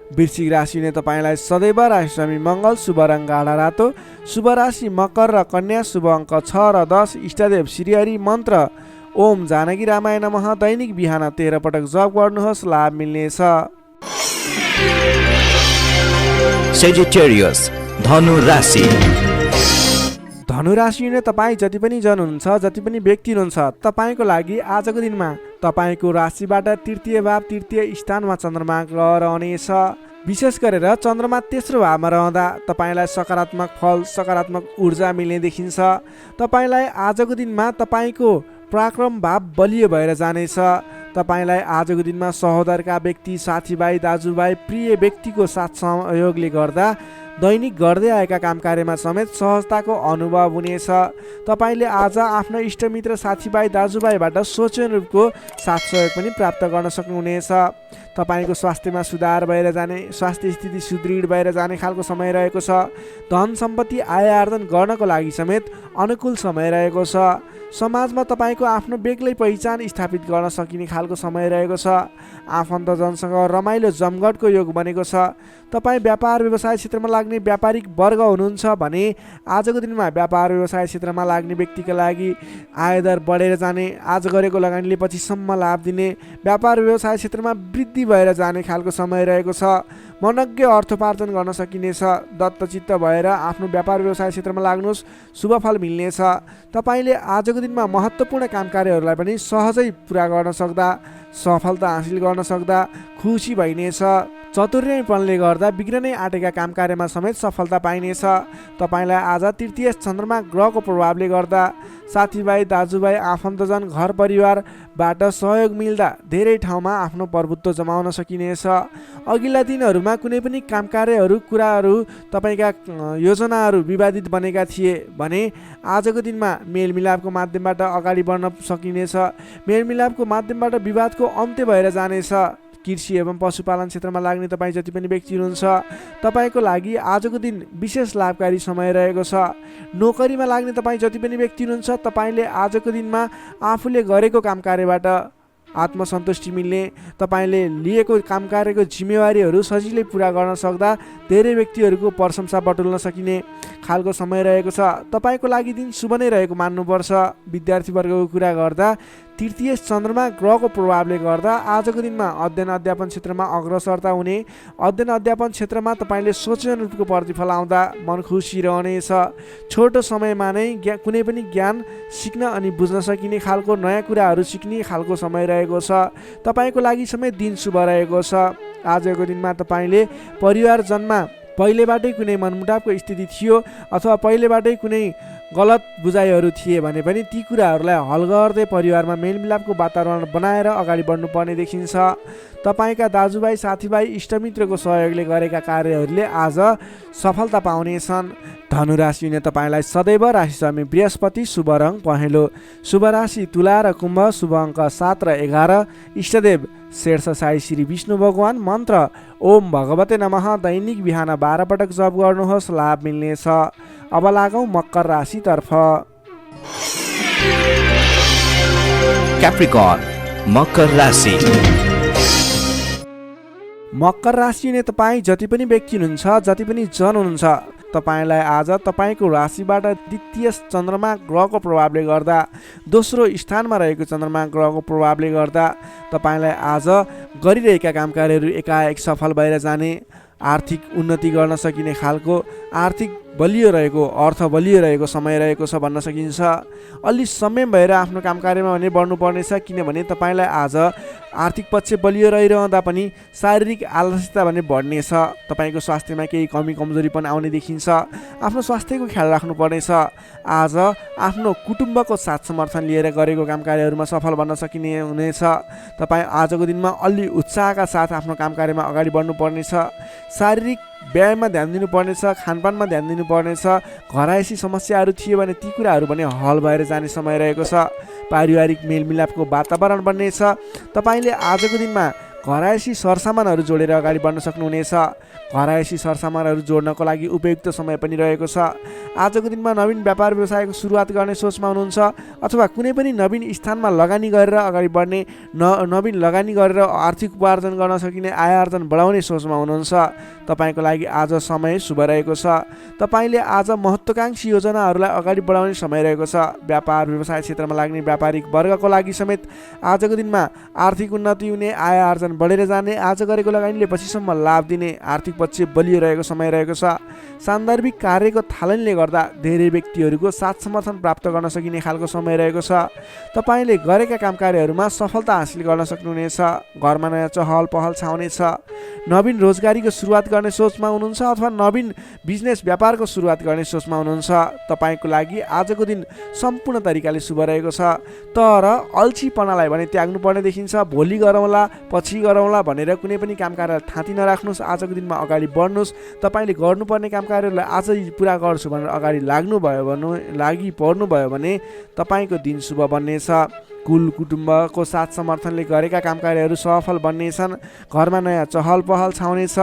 वृश्चिक राशिले तपाईँलाई सदैव राशिस्वामी मङ्गल, शुभ रङ गाढा रातो, शुभ राशि मकर र कन्या, शुभ अङ्क 6 र 10, इष्टदेव श्रीहरि, मन्त्र ओम जानकी रामाय नमः दैनिक बिहान 13 पटक जप गर्नुहोस्, लाभ मिल्नेछ। सेजिटेरियस धनु राशि। धनुराशि नै तपाईँ जति पनि जन हुनुहुन्छ, जति पनि व्यक्ति हुनुहुन्छ, तपाईँको लागि आजको दिनमा तपाईँको राशिबाट तृतीय भाव, तृतीय स्थानमा चन्द्रमा ग्रह रहनेछ। विशेष गरेर चन्द्रमा तेस्रो भावमा रहँदा तपाईँलाई सकारात्मक फल, सकारात्मक ऊर्जा मिल्ने देखिन्छ। तपाईँलाई आजको दिनमा तपाईँको पराक्रम भाव बलियो भएर जानेछ। तपाईँलाई आजको दिनमा सहोदरका व्यक्ति, साथीभाइ, दाजुभाइ, प्रिय व्यक्तिको साथ सहयोगले गर्दा दैनिक गर्दै आएका काम कार्यमा समेत सहजताको अनुभव हुनेछ। तपाईँले आज आफ्ना इष्टमित्र, साथीभाइ, दाजुभाइबाट सोचेअनुरूपको साथ सहयोग पनि प्राप्त गर्न सक्नुहुनेछ। तपाईँको स्वास्थ्यमा सुधार भएर जाने, स्वास्थ्य स्थिति सुदृढ भएर जाने खालको समय रहेको छ। धन सम्पत्ति आय आर्जन गर्नको लागि समेत अनुकूल समय रहेको छ। समाजमा तपाईँको आफ्नो बेग्लै पहिचान स्थापित गर्न सकिने खालको समय रहेको छ। आफन्तजनसँग रमाइलो जमघटको योग बनेको छ। तपाईँ व्यापार व्यवसाय क्षेत्रमा लाग्ने व्यापारिक वर्ग हुनुहुन्छ भने आजको दिनमा व्यापार व्यवसाय क्षेत्रमा लाग्ने व्यक्तिका लागि आयदर बढेर जाने, आज गरेको लगानीले पछिसम्म लाभ दिने, व्यापार व्यवसाय क्षेत्रमा वृद्धि भएर जाने खालको समय रहेको छ। मनज्ञ अर्थोपार्जन गर्न सकिनेछ। दत्तचित्त भएर आफ्नो व्यापार व्यवसाय क्षेत्रमा लाग्नुहोस्, शुभ फल मिल्नेछ। तपाईँले आजको दिनमा महत्त्वपूर्ण काम कार्यहरूलाई पनि सहजै पुरा गर्न सक्दा, सफलता हासिल गर्न सक्दा खुसी भइनेछ। चतुर्यपनले गर्दा बिग्रनै आँटेका काम कार्यमा समेत सफलता पाइनेछ। तपाईँलाई आज तृतीय चन्द्रमा ग्रहको प्रभावले गर्दा साथीभाइ, दाजुभाइ, आफन्तजन, घर परिवारबाट सहयोग मिल्दा धेरै ठाउँमा आफ्नो प्रभुत्व जमाउन सकिनेछ। अघिल्ला दिनहरूमा कुनै पनि काम कार्यहरू, कुराहरू, तपाईँका योजनाहरू विवादित बनेका थिए भने आजको दिनमा मेलमिलापको माध्यमबाट अगाडि बढ्न सकिनेछ। मेलमिलापको माध्यमबाट विवादको अन्त्य भएर जानेछ। कृषि एवं पशुपालन क्षेत्रमा लाग्ने तपाईँ जति पनि व्यक्ति हुनुहुन्छ, तपाईँको लागि आजको दिन विशेष लाभकारी समय रहेको छ। नोकरीमा लाग्ने तपाईँ जति पनि व्यक्ति हुनुहुन्छ, तपाईँले आजको दिनमा आफूले गरेको काम कार्यबाट आत्मसन्तुष्टि मिल्ने, तपाईँले लिएको काम कार्यको जिम्मेवारीहरू सजिलै पुरा गर्न सक्दा धेरै व्यक्तिहरूको प्रशंसा बटुल्न सकिने खालको समय रहेको छ। तपाईँको लागि दिन शुभ नै रहेको मान्नुपर्छ। विद्यार्थी वर्गको कुरा गर्दा तृतीय चन्द्रमा ग्रहको प्रभावले गर्दा आजको दिनमा अध्ययन अध्यापन क्षेत्रमा अग्रसरता हुने, अध्ययन अध्यापन क्षेत्रमा तपाईँले सोचे अनुरूपको प्रतिफल आउँदा मन खुसी रहनेछ। छोटो समयमा नै कुनै पनि ज्ञान सिक्न अनि बुझ्न सकिने खालको नयाँ कुराहरू सिक्ने खालको समय रहेको छ। तपाईँको लागि समय दिन शुभ रहेको छ। आजको दिनमा तपाईँले परिवारजनमा पहिलेबाटै कुनै मनमुटावको स्थिति थियो अथवा पहिलेबाटै कुनै गलत बुझाइहरू थिए भने पनि ती कुराहरूलाई हल गर्दै परिवारमा मेलमिलापको वातावरण बनाएर अगाडि बढ्नुपर्ने देखिन्छ। तपाईँका दाजुभाइ साथीभाइ इष्टमित्रको सहयोगले गरेका कार्यहरूले आज सफलता पाउनेछन्। धनुराशि हुने तपाईँलाई सदैव राशिस्वामी बृहस्पति, शुभ रङ पहेँलो, शुभ राशि तुला र कुम्भ, शुभ अङ्क 7 र 11, इष्टदेव शेर्ष साई श्री विष्णु भगवान, मन्त्र ओम भगवते नमः, दैनिक बिहान 12 पटक जप गर्नुहोस्, लाभ मिल्नेछ। अब लागौँ मकर राशितर्फ। क्याप्रिकर्न मकर राशि। मकर राशि नै तपाईँ जति पनि व्यक्ति हुनुहुन्छ, जति पनि जन हुनुहुन्छ, तपाईँलाई आज तपाईँको राशिबाट द्वितीय चन्द्रमा ग्रहको प्रभावले गर्दा, दोस्रो स्थानमा रहेको चन्द्रमा ग्रहको प्रभावले गर्दा तपाईँलाई आज गरिरहेका काम कार्यहरू एकाएक सफल भएर जाने, आर्थिक उन्नति गर्न सकिने खालको, आर्थिक बलियो रहेको, अर्थ बलियो रहेको समय रहेको छ भन्न सकिन्छ। अलि संयम भएर आफ्नो काम कार्यमा भने बढ्नुपर्नेछ, किनभने तपाईँलाई आज आर्थिक पक्ष बलियो रहिरहँदा पनि शारीरिक आलस्यता भने बढ्नेछ। तपाईँको स्वास्थ्यमा केही कमी कमजोरी पनि आउने देखिन्छ। आफ्नो स्वास्थ्यको ख्याल राख्नुपर्नेछ। आज आफ्नो कुटुम्बको साथ समर्थन लिएर गरेको काम कार्यहरूमा सफल बन्न सकिने हुनेछ। तपाईँ आजको दिनमा अलि उत्साहका साथ आफ्नो काम कार्यमा अगाडि बढ्नुपर्नेछ। शारीरिक व्यायाममा ध्यान दिनुपर्नेछ, खानपानमा ध्यान दिनुपर्नेछ। घरायसी समस्याहरू थिए भने ती कुराहरू पनि हल भएर जाने समय रहेको छ। पारिवारिक मेलमिलापको वातावरण बन्नेछ। तपाईँले आजको दिनमा घरायसी सरसामानहरू जोडेर अगाडि बढ्न सक्नुहुनेछ। घरायसी सरसामानहरू जोड्नको लागि उपयुक्त समय पनि रहेको छ। आजको दिनमा नवीन व्यापार व्यवसायको सुरुवात गर्ने सोचमा हुनुहुन्छ अथवा कुनै पनि नवीन स्थानमा लगानी गरेर अगाडि बढ्ने, नवीन लगानी गरेर आर्थिक उपार्जन गर्न सकिने, आय आर्जन बढाउने सोचमा हुनुहुन्छ। तपाईँको लागि आज समय शुभ रहेको छ। तपाईँले आज महत्त्वाकांक्षी योजनाहरूलाई अगाडि बढाउने समय रहेको छ। व्यापार व्यवसाय क्षेत्रमा लाग्ने व्यापारिक वर्गको लागि समेत आजको दिनमा आर्थिक उन्नति हुने, आय आर्जन बढेर जाने, आज गरेको लगानीले पछिसम्म लाभ दिने, आर्थिक पक्ष बलियो रहेको समय रहेको छ। सान्दर्भिक कार्यको थालनीले गर्दा धेरै व्यक्तिहरूको साथ समर्थन प्राप्त गर्न सकिने खालको समय रहेको छ। तपाईँले गरेका काम कार्यहरूमा सफलता हासिल गर्न सक्नुहुनेछ। घरमा नयाँ चहल पहल छाउनेछ। नवीन रोजगारीको सुरुवात गर्ने सोचमा हुनुहुन्छ अथवा नवीन बिजनेस व्यापारको सुरुवात गर्ने सोचमा हुनुहुन्छ। तपाईँको लागि आजको दिन सम्पूर्ण तरिकाले शुभ रहेको छ। तर अल्छीपनालाई भने त्याग्नुपर्ने देखिन्छ। भोलि गरौँला, पछि गरौँला भनेर कुनै पनि काम कार्य थाँती नराख्नुहोस्। आजको दिनमा अगाडि बढ्नुहोस्। तपाईँले गर्नुपर्ने काम कार्यहरूलाई आजै पुरा गर्छु भनेर अगाडि लागि पर्नुभयो भने तपाईँको दिन शुभ बन्नेछ। कुल कुटुम्बको साथ समर्थनले गरेका काम कार्यहरू सफल बन्नेछन्। घरमा नयाँ चहल पहल छाउनेछ।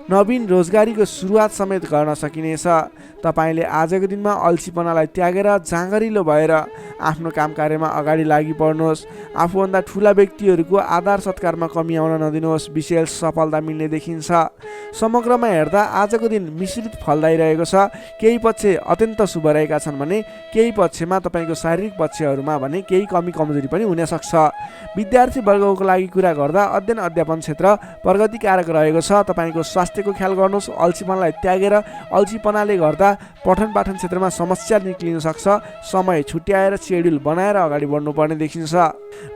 नवीन रोजगारीको सुरुवात समेत गर्न सकिनेछ। तपाईँले आजको दिनमा अल्छीपनालाई त्यागेर जाँगरिलो भएर आफ्नो काम कार्यमा अगाडि लागि पर्नुहोस्। आफूभन्दा ठुला व्यक्तिहरूको आदर सत्कारमा कमी आउन नदिनुहोस्। विशेष सफलता मिल्ने देखिन्छ। समग्रमा हेर्दा आजको दिन मिश्रित फलदायी छ। केही पक्ष अत्यन्त शुभ रहेका छन् भने केही पक्षमा तपाईँको शारीरिक पक्षहरूमा भने केही कमी कमजोरी पनि हुन सक्छ। विद्यार्थी वर्गको लागि कुरा गर्दा अध्ययन अध्यापन क्षेत्र प्रगतिकारक रहेको छ। तपाईँको स्वास्थ्यको ख्याल गर्नुहोस्। अल्छीपनालाई त्यागेर, अल्छीपनाले गर्दा पठन पाठन क्षेत्रमा समस्या निक्लिन सक्छ। समय छुट्याएर सेड्युल बनाएर अगाडि बढ्नुपर्ने देखिन्छ।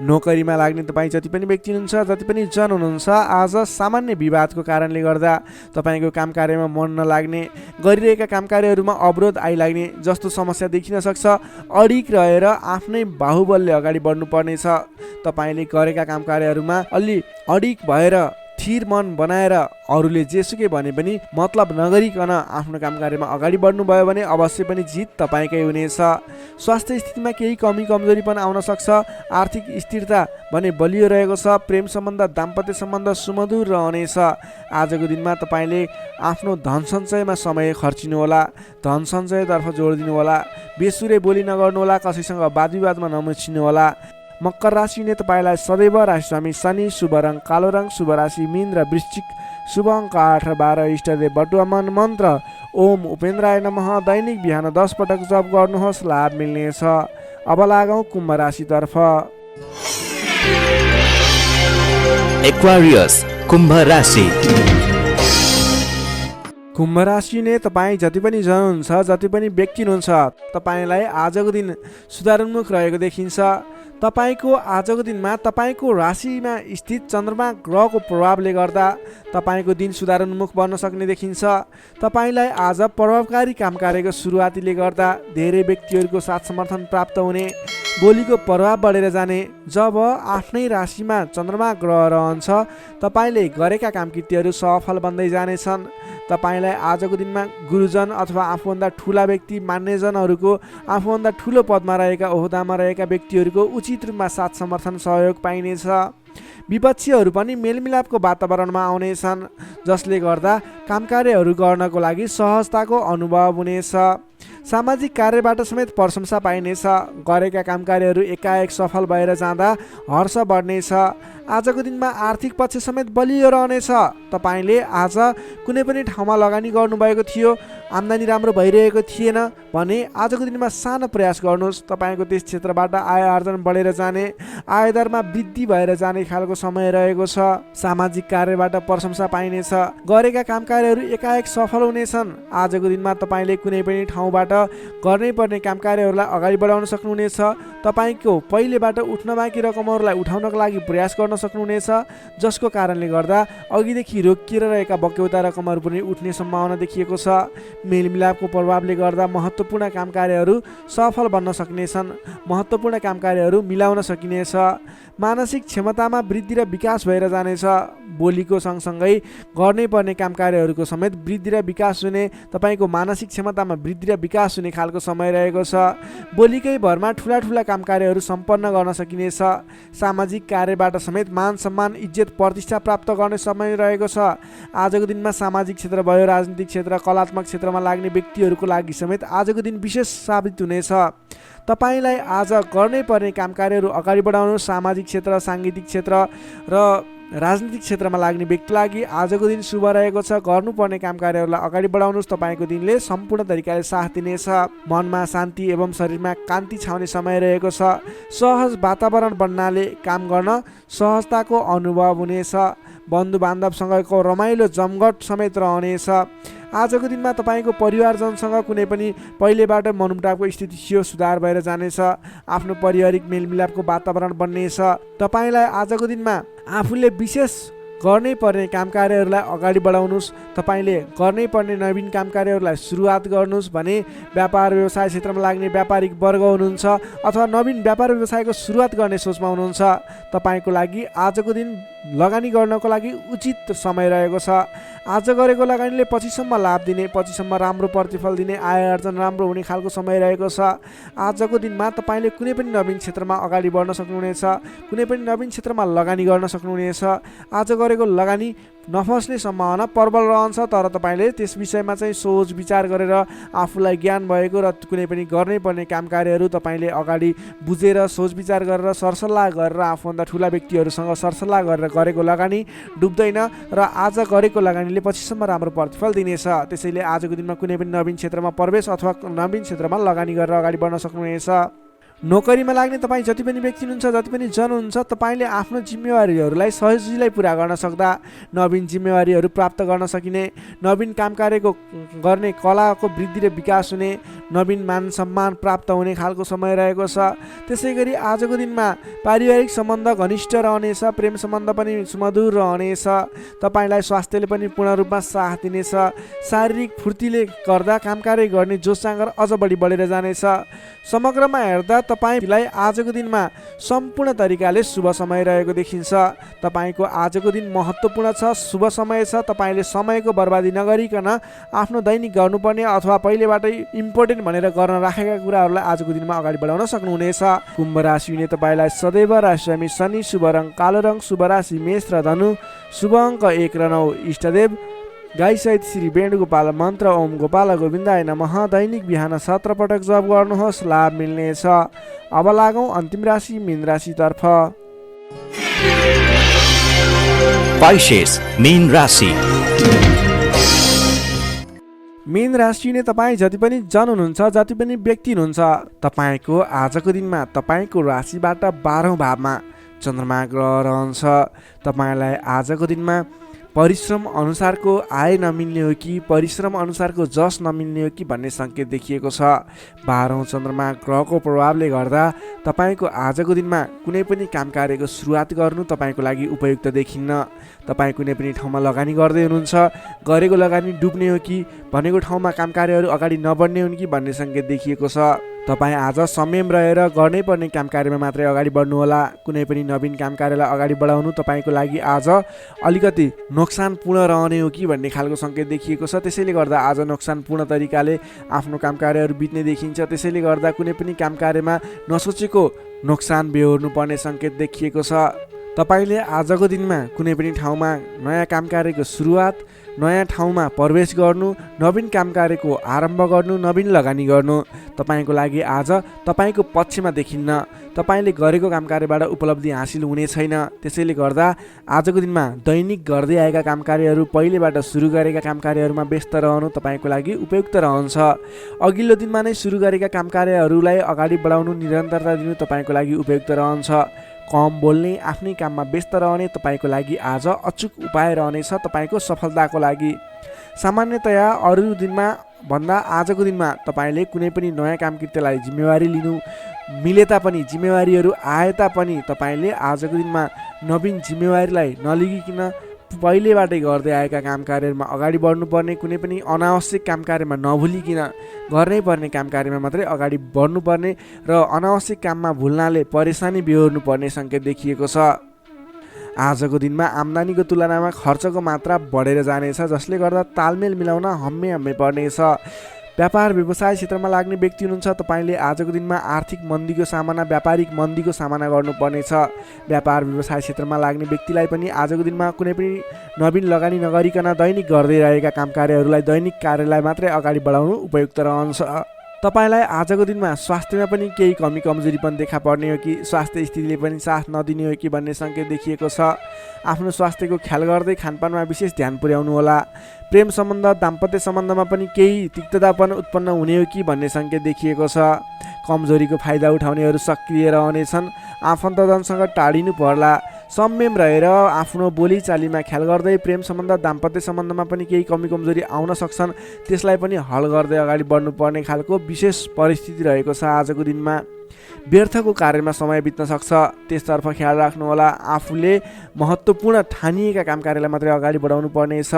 नोकरीमा लाग्ने तपाईँ जति पनि व्यक्ति हुनुहुन्छ, जति पनि जन हुनुहुन्छ, आज सामान्य विवादको कारणले गर्दा तपाईँको काम कार्यमा मन नलाग्ने, गरिरहेका काम कार्यहरूमा अवरोध आइलाग्ने जस्तो समस्या देखिन सक्छ। अडिक रहेर आफ्नै बाहुबलले अगाडि बढ्नुपर्नेछ। तपाईँले गरेका काम कार्यहरूमा अलि अडिक भएर स्थिर मन बनाएर अरूले जेसुकै भने पनि मतलब नगरिकन आफ्नो काम कार्यमा अगाडि बढ्नुभयो भने अवश्य पनि जित तपाईँकै हुनेछ। स्वास्थ्य स्थितिमा केही कमी कमजोरी पनि आउन सक्छ। आर्थिक स्थिरता भने बलियो रहेको छ। प्रेम सम्बन्ध, दाम्पत्य सम्बन्ध सुमधुर रहनेछ। आजको दिनमा तपाईँले आफ्नो धन सञ्चयमा समय खर्चिनुहोला। धन सञ्चयतर्फ जोड दिनुहोला। बेसुरे बोली नगर्नुहोला। कसैसँग वादविवादमा नमुछिनुहोला। मकर राशि ने तपाईँलाई सदैव राशिस्वामी शनि, शुभ रङ कालो रङ, शुभ राशि मीन र वृश्चिक, शुभ अङ्क 8 र 12, इष्टदेव बटुवामन, मन्त्र ओम उपेन्द्राय नमः, दैनिक बिहान 10 पटक जप गर्नुहोस्, लाभ मिल्नेछ। अब लागौँ कुम्भ राशितर्फ। एक्वारियस कुम्भ राशि। कुम्भ राशिले तपाईँ जति पनि जन हुनुहुन्छ, जति पनि व्यक्ति हुनुहुन्छ, तपाईँलाई आजको दिन सुधारोन्मुख रहेको देखिन्छ। तपाईँको आजको दिनमा तपाईँको राशिमा स्थित चन्द्रमा ग्रहको प्रभावले गर्दा तपाईँको दिन सुधारोन्मुख बन्न सक्ने देखिन्छ। तपाईँलाई आज प्रभावकारी काम कार्यको सुरुवातीले गर्दा धेरै व्यक्तिहरूको साथ समर्थन प्राप्त हुने, बोलीको प्रभाव बढेर जाने। जब आफ्नै राशिमा चन्द्रमा ग्रह रहन्छ, तपाईँले गरेका कामकृत्यहरू सफल बन्दै जानेछन्। तपाईँलाई आजको दिनमा गुरुजन अथवा आफूभन्दा ठुला व्यक्ति, मान्यजनहरूको, आफूभन्दा ठुलो पदमा रहेका, ओहदामा रहेका व्यक्तिहरूको उचित रूपमा साथ समर्थन सहयोग पाइनेछ। विपक्षीहरू पनि मेलमिलापको वातावरणमा आउनेछन्, जसले गर्दा कामकार्यहरू गर्नको लागि सहजताको अनुभव हुनेछ। सामाजिक कार्यबाट समेत प्रशंसा पाइनेछ। गरेका कामकार्यहरू एकाएक सफल भएर जाँदा हर्ष बढ्नेछ। आजको दिनमा आर्थिक पक्ष समेत बलियो रहनेछ। तपाईँले आज कुनै पनि ठाउँमा लगानी गर्नुभएको थियो, आम्दानी राम्रो भइरहेको थिएन भने आजको दिनमा सानो प्रयास गर्नुहोस्। तपाईँको त्यस क्षेत्रबाट आय आर्जन बढेर जाने, आयदरमा वृद्धि भएर जाने खालको समय रहेको छ। सामाजिक कार्यबाट प्रशंसा पाइनेछ। गरेका कामकार्यहरू एकाएक सफल हुनेछन्। आजको दिनमा तपाईँले कुनै पनि ठाउँबाट गर्नै पर्ने कामकार्यहरूलाई अगाडि बढाउन सक्नुहुनेछ। तपाईँको पहिलेबाट उठ्न बाँकी रकमहरूलाई उठाउनको लागि प्रयास गर्न सक्नुहुनेछ, जसको कारणले गर्दा अघिदेखि रोकिएर रहेका बक्यौता रकमहरू पनि उठ्ने सम्भावना देखिएको छ। मेलमिलापको प्रभावले गर्दा महत्त्वपूर्ण कामकार्यहरू सफल बन्न सक्नेछन्। महत्त्वपूर्ण कामकार्यहरू मिलाउन सकिनेछ। मानसिक क्षमतामा वृद्धि र विकास भएर जानेछ। बोलीको सँगसँगै गर्नै पर्ने कामकार्यहरूको समेत वृद्धि र विकास हुने, तपाईँको मानसिक क्षमतामा वृद्धि र विकास हुने खालको समय रहेको छ। बोलीकै भरमा ठुला ठुला कामकार्यहरू सम्पन्न गर्न सकिनेछ। सामाजिक कार्यबाट समेत मान सम्मान, इज्जत, प्रतिष्ठा प्राप्त गर्ने समय रहेको छ। आजको दिनमा सामाजिक क्षेत्र भयो, राजनीतिक क्षेत्र, कलात्मक क्षेत्रमा लाग्ने व्यक्तिहरूको लागि समेत आजको दिन विशेष साबित हुनेछ। तपाईँलाई आज गर्नै पर्ने कामकार्यहरू अगाडि बढाउनु। सामाजिक क्षेत्र, साङ्गीतिक क्षेत्र र राजनीतिक क्षेत्रमा लाग्ने व्यक्तिको लागि आजको दिन शुभ रहेको छ। गर्नुपर्ने कामकार्यहरूलाई अगाडि बढाउनुहोस्। तपाईँको दिनले सम्पूर्ण तरिकाले साथ दिनेछ। मनमा शान्ति एवं शरीरमा कान्ति छाउने समय रहेको छ। सहज वातावरण बन्नाले काम गर्न सहजताको अनुभव हुनेछ। बन्धु बान्धवसँगको रमाइलो जमघट समेत रहनेछ। आजको दिनमा तपाईँको परिवारजनसँग कुनै पनि पहिलेबाट मनमुटावको स्थिति थियो, सुधार भएर जानेछ। आफ्नो पारिवारिक मेलमिलापको वातावरण बन्नेछ। तपाईँलाई आजको दिनमा आफूले विशेष गर्नै पर्ने कामकार्यहरूलाई अगाडि बढाउनुहोस्। तपाईँले गर्नै पर्ने नवीन कामकार्यहरूलाई सुरुवात गर्नुहोस् भने व्यापार व्यवसाय क्षेत्रमा लाग्ने व्यापारिक वर्ग हुनुहुन्छ अथवा नवीन व्यापार व्यवसायको सुरुवात गर्ने सोचमा हुनुहुन्छ, तपाईँको लागि आजको दिन लगानी गर्नको लागि उचित समय रहेको छ। आज गरेको लगानीले पछिसम्म लाभ दिने, पछिसम्म राम्रो प्रतिफल दिने, आय आर्जन राम्रो हुने खालको समय रहेको छ। आजको दिनमा तपाईँले कुनै पनि नवीन क्षेत्रमा अगाडि बढ्न सक्नुहुनेछ। कुनै पनि नवीन क्षेत्रमा लगानी गर्न सक्नुहुनेछ। आज गरेको लगानी नफस्ने सम्भावना प्रबल रहन्छ, तर तपाईँले त्यस विषयमा चाहिँ सोच विचार गरेर आफूलाई ज्ञान भएको र कुनै पनि गर्नै पर्ने कामकार्यहरू तपाईँले अगाडि बुझेर सोच विचार गरेर सरसल्लाह गरेर आफूभन्दा ठुला व्यक्तिहरूसँग सरसल्लाह गरेर गरेको लगानी डुब्दैन र आज गरेको लगानीले पछिसम्म राम्रो प्रतिफल दिनेछ। त्यसैले आजको दिनमा कुनै पनि नवीन क्षेत्रमा प्रवेश अथवा नवीन क्षेत्रमा लगानी गरेर अगाडि बढ्न सक्नुहुनेछ। नोकरीमा लाग्ने तपाईँ जति पनि व्यक्ति हुनुहुन्छ, जति पनि जन हुनुहुन्छ, तपाईँले आफ्नो जिम्मेवारीहरूलाई सजिलै पुरा गर्न सक्दा नवीन जिम्मेवारीहरू प्राप्त गर्न सकिने, नवीन कामकार्यको गर्ने कलाको वृद्धि र विकास हुने, नवीन मान सम्मान प्राप्त हुने खालको समय रहेको छ। त्यसै गरी आजको दिनमा पारिवारिक सम्बन्ध घनिष्ठ रहनेछ। प्रेम सम्बन्ध पनि सुमधुर रहनेछ। तपाईँलाई स्वास्थ्यले पनि पूर्ण रूपमा साथ दिनेछ। शारीरिक फुर्तीले गर्दा कामकार्य गर्ने जोस जाँगर अझ बढी बढेर जानेछ। समग्रमा हेर्दा तपाईँलाई आजको दिनमा सम्पूर्ण तरिकाले शुभ समय रहेको देखिन्छ। तपाईँको आजको दिन महत्त्वपूर्ण छ, शुभ समय छ। तपाईँले समयको बर्बादी नगरिकन आफ्नो दैनिक गर्नुपर्ने अथवा पहिलेबाटै इम्पोर्टेन्ट भनेर गर्न राखेका कुराहरूलाई आजको दिनमा अगाडि बढाउन सक्नुहुनेछ। कुम्भ राशिले तपाईँलाई सदैव राशिस्वामी शनि, शुभ रङ कालो रङ, शुभ राशि मेष र धनु, शुभ अङ्क 1 र 9, इष्टदेव गाई सहित श्री वेणुगोपाल मन्त्र ओम गोपाल गोविन्दाय नमः दैनिक बिहान 17 पटक जप गर्नुहोस्, लाभ मिल्नेछ। अब लागौँ अन्तिम राशि मीन राशितर्फ। पाइसेस मीन राशि। मीन राशिले तपाईँ जति पनि जन हुनुहुन्छ, जति पनि व्यक्ति हुनुहुन्छ, तपाईँको आजको दिनमा तपाईँको राशिबाट 12औं भावमा चन्द्रमा ग्रह रहन्छ। तपाईँलाई आजको दिनमा परिश्रम अनुसारको आय नमिल्ने हो कि परिश्रम अनुसारको जस नमिल्ने हो कि भन्ने सङ्केत देखिएको छ। 12औं चन्द्रमा ग्रहको प्रभावले गर्दा तपाईँको आजको दिनमा कुनै पनि काम कार्यको सुरुवात गर्नु तपाईँको लागि उपयुक्त देखिन्न। तपाईँ कुनै पनि ठाउँमा लगानी गर्दै हुनुहुन्छ, गरेको लगानी डुब्ने हो कि भनेको ठाउँमा काम कार्यहरू अगाडि नबढ्ने हुन् कि भन्ने सङ्केत देखिएको छ। तपाईँ आज संयम रहेर गर्नै पर्ने काम कार्यमा मात्रै अगाडि बढ्नुहोला। कुनै पनि नवीन काम कार्यलाई अगाडि बढाउनु तपाईँको लागि आज अलिकति नोक्सानपूर्ण रहने हो कि भन्ने खालको सङ्केत देखिएको छ। त्यसैले गर्दा आज नोक्सानपूर्ण तरिकाले आफ्नो काम कार्यहरू बित्ने देखिन्छ। त्यसैले गर्दा कुनै पनि काम कार्यमा नसोचेको नोक्सान बेहोर्नु पर्ने सङ्केत देखिएको छ। तपाईँले आजको दिनमा कुनै पनि ठाउँमा नयाँ काम कार्यको सुरुवात, नयाँ ठाउँमा प्रवेश गर्नु, नवीन काम कार्यको आरम्भ गर्नु, नवीन लगानी गर्नु तपाईँको लागि आज तपाईँको पक्षमा देखिन्न। तपाईँले गरेको काम कार्यबाट उपलब्धि हासिल हुने छैन। त्यसैले गर्दा आजको दिनमा दैनिक गर्दै आएका काम कार्यहरू, पहिलेबाट सुरु गरेका काम कार्यहरूमा व्यस्त रहनु तपाईँको लागि उपयुक्त रहन्छ। अघिल्लो दिनमा नै सुरु गरेका काम कार्यहरूलाई अगाडि बढाउनु, निरन्तरता दिनु तपाईँको लागि उपयुक्त रहन्छ। कम बोल्ने, आफ्नै काममा व्यस्त रहने तपाईँको लागि आज अचुक उपाय रहनेछ तपाईँको सफलताको लागि। सामान्यतया अरू दिनमा भन्दा आजको दिनमा तपाईँले कुनै पनि नयाँ काम कृत्यलाई जिम्मेवारी लिनु मिले तापनि, जिम्मेवारीहरू आए तापनि तपाईँले आजको दिनमा नवीन जिम्मेवारीलाई नलिगिकन पहिलेबाटै गर्दै आएका काम कार्यहरूमा अगाडि बढ्नुपर्ने, कुनै पनि अनावश्यक काम कार्यमा नभुलिकन गर्नै पर्ने काम कार्यमा मात्रै अगाडि बढ्नुपर्ने र अनावश्यक काममा भुल्नाले परेशानी बेहोर्नु पर्ने सङ्केत देखिएको छ। आजको दिनमा आम्दानीको तुलनामा खर्चको मात्रा बढेर जानेछ, जसले गर्दा तालमेल मिलाउन हम्मे पर्नेछ। व्यापार व्यवसाय क्षेत्रमा लाग्ने व्यक्ति हुनुहुन्छ, तपाईँले आजको दिनमा आर्थिक मन्दीको सामना, व्यापारिक मन्दीको सामना गर्नुपर्नेछ। व्यापार व्यवसाय क्षेत्रमा लाग्ने व्यक्तिलाई पनि आजको दिनमा कुनै पनि नवीन लगानी नगरिकन दैनिक गर्दै रहेका काम कार्यहरूलाई, दैनिक कार्यलाई मात्रै अगाडि बढाउनु उपयुक्त रहन्छ। तपाईँलाई आजको दिनमा स्वास्थ्यमा पनि केही कमी कमजोरी पनि देखा पर्ने हो कि स्वास्थ्य स्थितिले पनि साथ नदिने हो कि भन्ने सङ्केत देखिएको छ। आफ्नो स्वास्थ्यको ख्याल गर्दै खानपानमा विशेष ध्यान पुर्याउनु होला। प्रेम सम्बन्ध, दाम्पत्य सम्बन्धमा पनि केही तिक्ततापन उत्पन्न हुने हो कि भन्ने सङ्केत देखिएको छ। कमजोरीको फाइदा उठाउनेहरू सक्रिय रहनेछन्। आफन्तजनसँग टाढिनु पर्ला। संयम रहेर आफ्नो बोलीचालीमा ख्याल गर्दै प्रेम सम्बन्ध, दाम्पत्य सम्बन्धमा पनि केही कमी कमजोरी आउन सक्छन्, त्यसलाई पनि हल गर्दै अगाडि बढ्नुपर्ने खालको विशेष परिस्थिति रहेको छ। आजको दिनमा व्यर्थको कार्यमा समय बित्न सक्छ, त्यसतर्फ ख्याल राख्नुहोला। आफूले महत्त्वपूर्ण ठानिएका काम कार्यलाई मात्रै अगाडि बढाउनु पर्नेछ।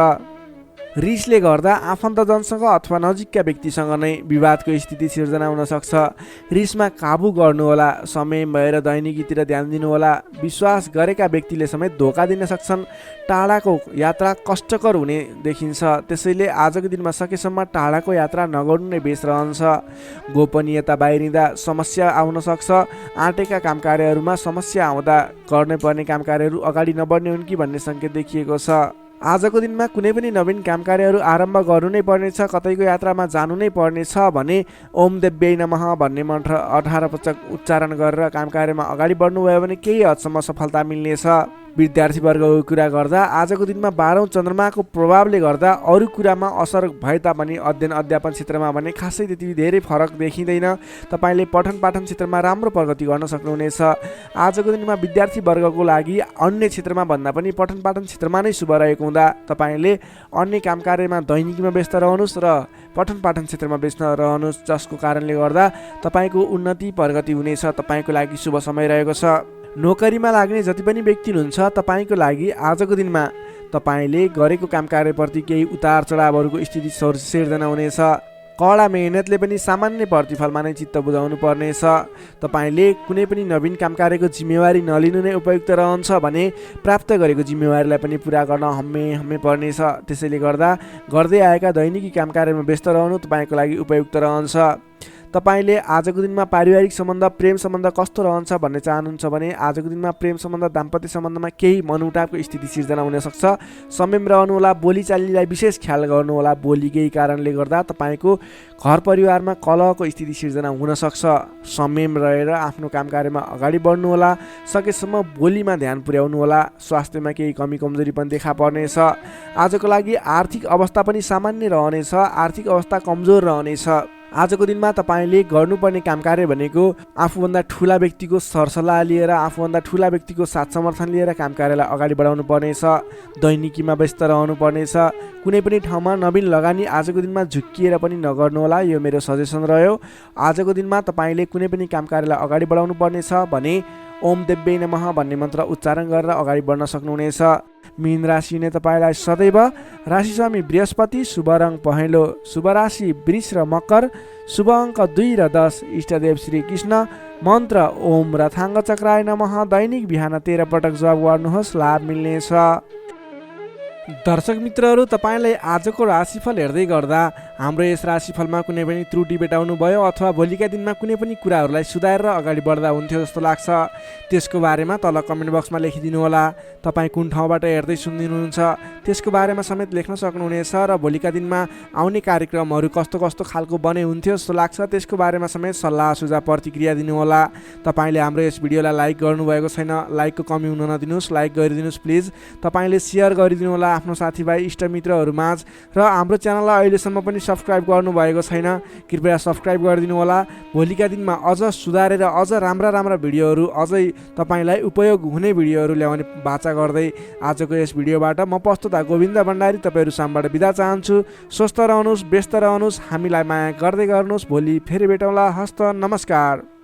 रिसले गर्दा आफन्तजनसँग अथवा नजिकका व्यक्तिसँग नै विवादको स्थिति सिर्जना हुन सक्छ। रिसमा काबु गर्नुहोला। समय भएर दैनिकीतिर ध्यान दिनुहोला। विश्वास गरेका व्यक्तिले समेत धोका दिन सक्छन्। टाढाको यात्रा कष्टकर हुने देखिन्छ, त्यसैले आजको दिनमा सकेसम्म टाढाको यात्रा नगर्नु नै बेस रहन्छ। गोपनीयता बाहिरिँदा समस्या आउन सक्छ। आँटेका काम कार्यहरूमा समस्या आउँदा गर्नै पर्ने काम कार्यहरू अगाडि नबढ्ने हुन् कि भन्ने सङ्केत देखिएको छ। आजको दिनमा कुनै पनि नवीन काम कार्यहरू आरम्भ गर्नु नै पर्नेछ, कतैको यात्रामा जानु नै पर्नेछ भने ओम देव्यै नमः भन्ने मन्त्र 18 पटक उच्चारण गरेर काम कार्यमा अगाडि बढ्नुभयो भने केही हदसम्म सफलता मिल्नेछ। विद्यार्थीवर्गको कुरा गर्दा आजको दिनमा 12औं चन्द्रमाको प्रभावले गर्दा अरू कुरामा असर भए तापनि अध्ययन अध्यापन क्षेत्रमा भने खासै त्यति धेरै फरक देखिँदैन। तपाईँले पठन पाठन क्षेत्रमा राम्रो प्रगति गर्न सक्नुहुनेछ। आजको दिनमा विद्यार्थीवर्गको लागि अन्य क्षेत्रमा भन्दा पनि पठन पाठन क्षेत्रमा नै शुभ रहेको हुँदा तपाईँले अन्य काम कार्यमा दैनिकीमा व्यस्त रहनुहोस् र पठन पाठन क्षेत्रमा व्यस्त रहनुहोस्, जसको कारणले गर्दा तपाईँको उन्नति प्रगति हुनेछ। तपाईँको लागि शुभ समय रहेको छ। नोकरीमा लाग्ने जति पनि व्यक्ति हुनुहुन्छ, तपाईँको लागि आजको दिनमा तपाईँले गरेको काम कार्यप्रति केही उतार चढावहरूको स्थिति सिर्जना हुनेछ। कडा मेहनतले पनि सामान्य प्रतिफलमा नै चित्त बुझाउनु पर्नेछ। तपाईँले कुनै पनि नवीन काम कार्यको जिम्मेवारी नलिनु नै उपयुक्त रहन्छ भने प्राप्त गरेको जिम्मेवारीलाई पनि पुरा गर्न हम्मे पर्नेछ। त्यसैले गर्दा गर्दै आएका दैनिकी काम कार्यमा व्यस्त रहनु तपाईँको लागि उपयुक्त रहन्छ। तपाईँले आजको दिनमा पारिवारिक सम्बन्ध, प्रेम सम्बन्ध कस्तो रहन्छ भन्ने चाहनुहुन्छ भने आजको दिनमा प्रेम सम्बन्ध, दाम्पत्य सम्बन्धमा केही मनमुटावको स्थिति सिर्जना हुन सक्छ। संयम रहनुहोला। बोलीचालीलाई विशेष ख्याल गर्नुहोला। बोलीकै कारणले गर्दा तपाईँको घर परिवारमा कलहको स्थिति सिर्जना हुन सक्छ। संयम रहेर आफ्नो काम कार्यमा अगाडि बढ्नुहोला। सकेसम्म बोलीमा ध्यान पुर्याउनुहोला। स्वास्थ्यमा केही कमी कमजोरी पनि देखा पर्नेछ। आजको लागि आर्थिक अवस्था पनि सामान्य रहनेछ। आर्थिक अवस्था कमजोर रहनेछ। आजको दिनमा तपाईँले गर्नुपर्ने काम कार्य भनेको आफूभन्दा ठुला व्यक्तिको सरसल्लाह लिएर आफूभन्दा ठुला व्यक्तिको साथ समर्थन लिएर काम कार्यलाई अगाडि बढाउनु पर्नेछ। दैनिकीमा व्यस्त रहनु पर्नेछ। कुनै पनि ठाउँमा नवीन लगानी आजको दिनमा झुक्किएर पनि नगर्नुहोला, यो मेरो सजेसन रह्यो। आजको दिनमा तपाईँले कुनै पनि काम कार्यलाई अगाडि बढाउनु पर्नेछ भने ओम देव्यै नमः भन्ने मन्त्र उच्चारण गरेर अगाडि बढ्न सक्नुहुनेछ। मीन राशि नै तपाईँलाई सदैव राशि स्वामी बृहस्पति, शुभ रङ पहेँलो, शुभ राशि वृष र मकर, शुभ अङ्क 2 र 10, इष्टदेव श्री कृष्ण, मन्त्र ओम रथाङ्ग चक्राय नमः। दैनिक बिहान 13 पटक जप गर्नुहोस्, लाभ मिल्नेछ। दर्शक मित्रहरू, तपाईँलाई आजको राशिफल हेर्दै गर्दा हाम्रो यस राशिफलमा कुनै पनि त्रुटि भेटाउनु भयो अथवा भोलिका दिनमा कुनै पनि कुराहरूलाई सुधारेर अगाडि बढ्दा हुन्थ्यो जस्तो लाग्छ, त्यसको बारेमा तल कमेन्ट बक्समा लेखिदिनु होला। तपाईँ कुन ठाउँबाट हेर्दै सुनिदिनुहुन्छ त्यसको बारेमा समेत लेख्न सक्नुहुनेछ र भोलिका दिनमा आउने कार्यक्रमहरू कस्तो कस्तो खालको बने हुन्थ्यो जस्तो लाग्छ त्यसको बारेमा समेत सल्लाह सुझाव प्रतिक्रिया दिनुहोला। तपाईँले हाम्रो यस भिडियोलाई लाइक गर्नुभएको छैन, लाइकको कमी हुन नदिनुहोस्, लाइक गरिदिनुहोस् प्लिज। तपाईँले सेयर गरिदिनु होला आफ्नो साथीभाइ इष्टमित्रहरूमाझ र हाम्रो च्यानललाई अहिलेसम्म पनि सब्सक्राइब गर्नुभएको छैन, कृपया सब्सक्राइब गरिदिनु होला। भोलिका दिनमा अझ सुधारेर अझ राम्रा भिडियोहरू, अझै तपाईँलाई उपयोग हुने भिडियोहरू ल्याउने बाचा गर्दै आजको यस भिडियोबाट म प्रस्तुता गोविन्द भण्डारी तपाईँहरू सामबाट बिदा चाहन्छु। स्वस्थ रहनुहोस्, व्यस्त रहनुहोस्, हामीलाई माया गर्दै गर्नुहोस्। भोलि फेरि भेटौँला। हस्त नमस्कार।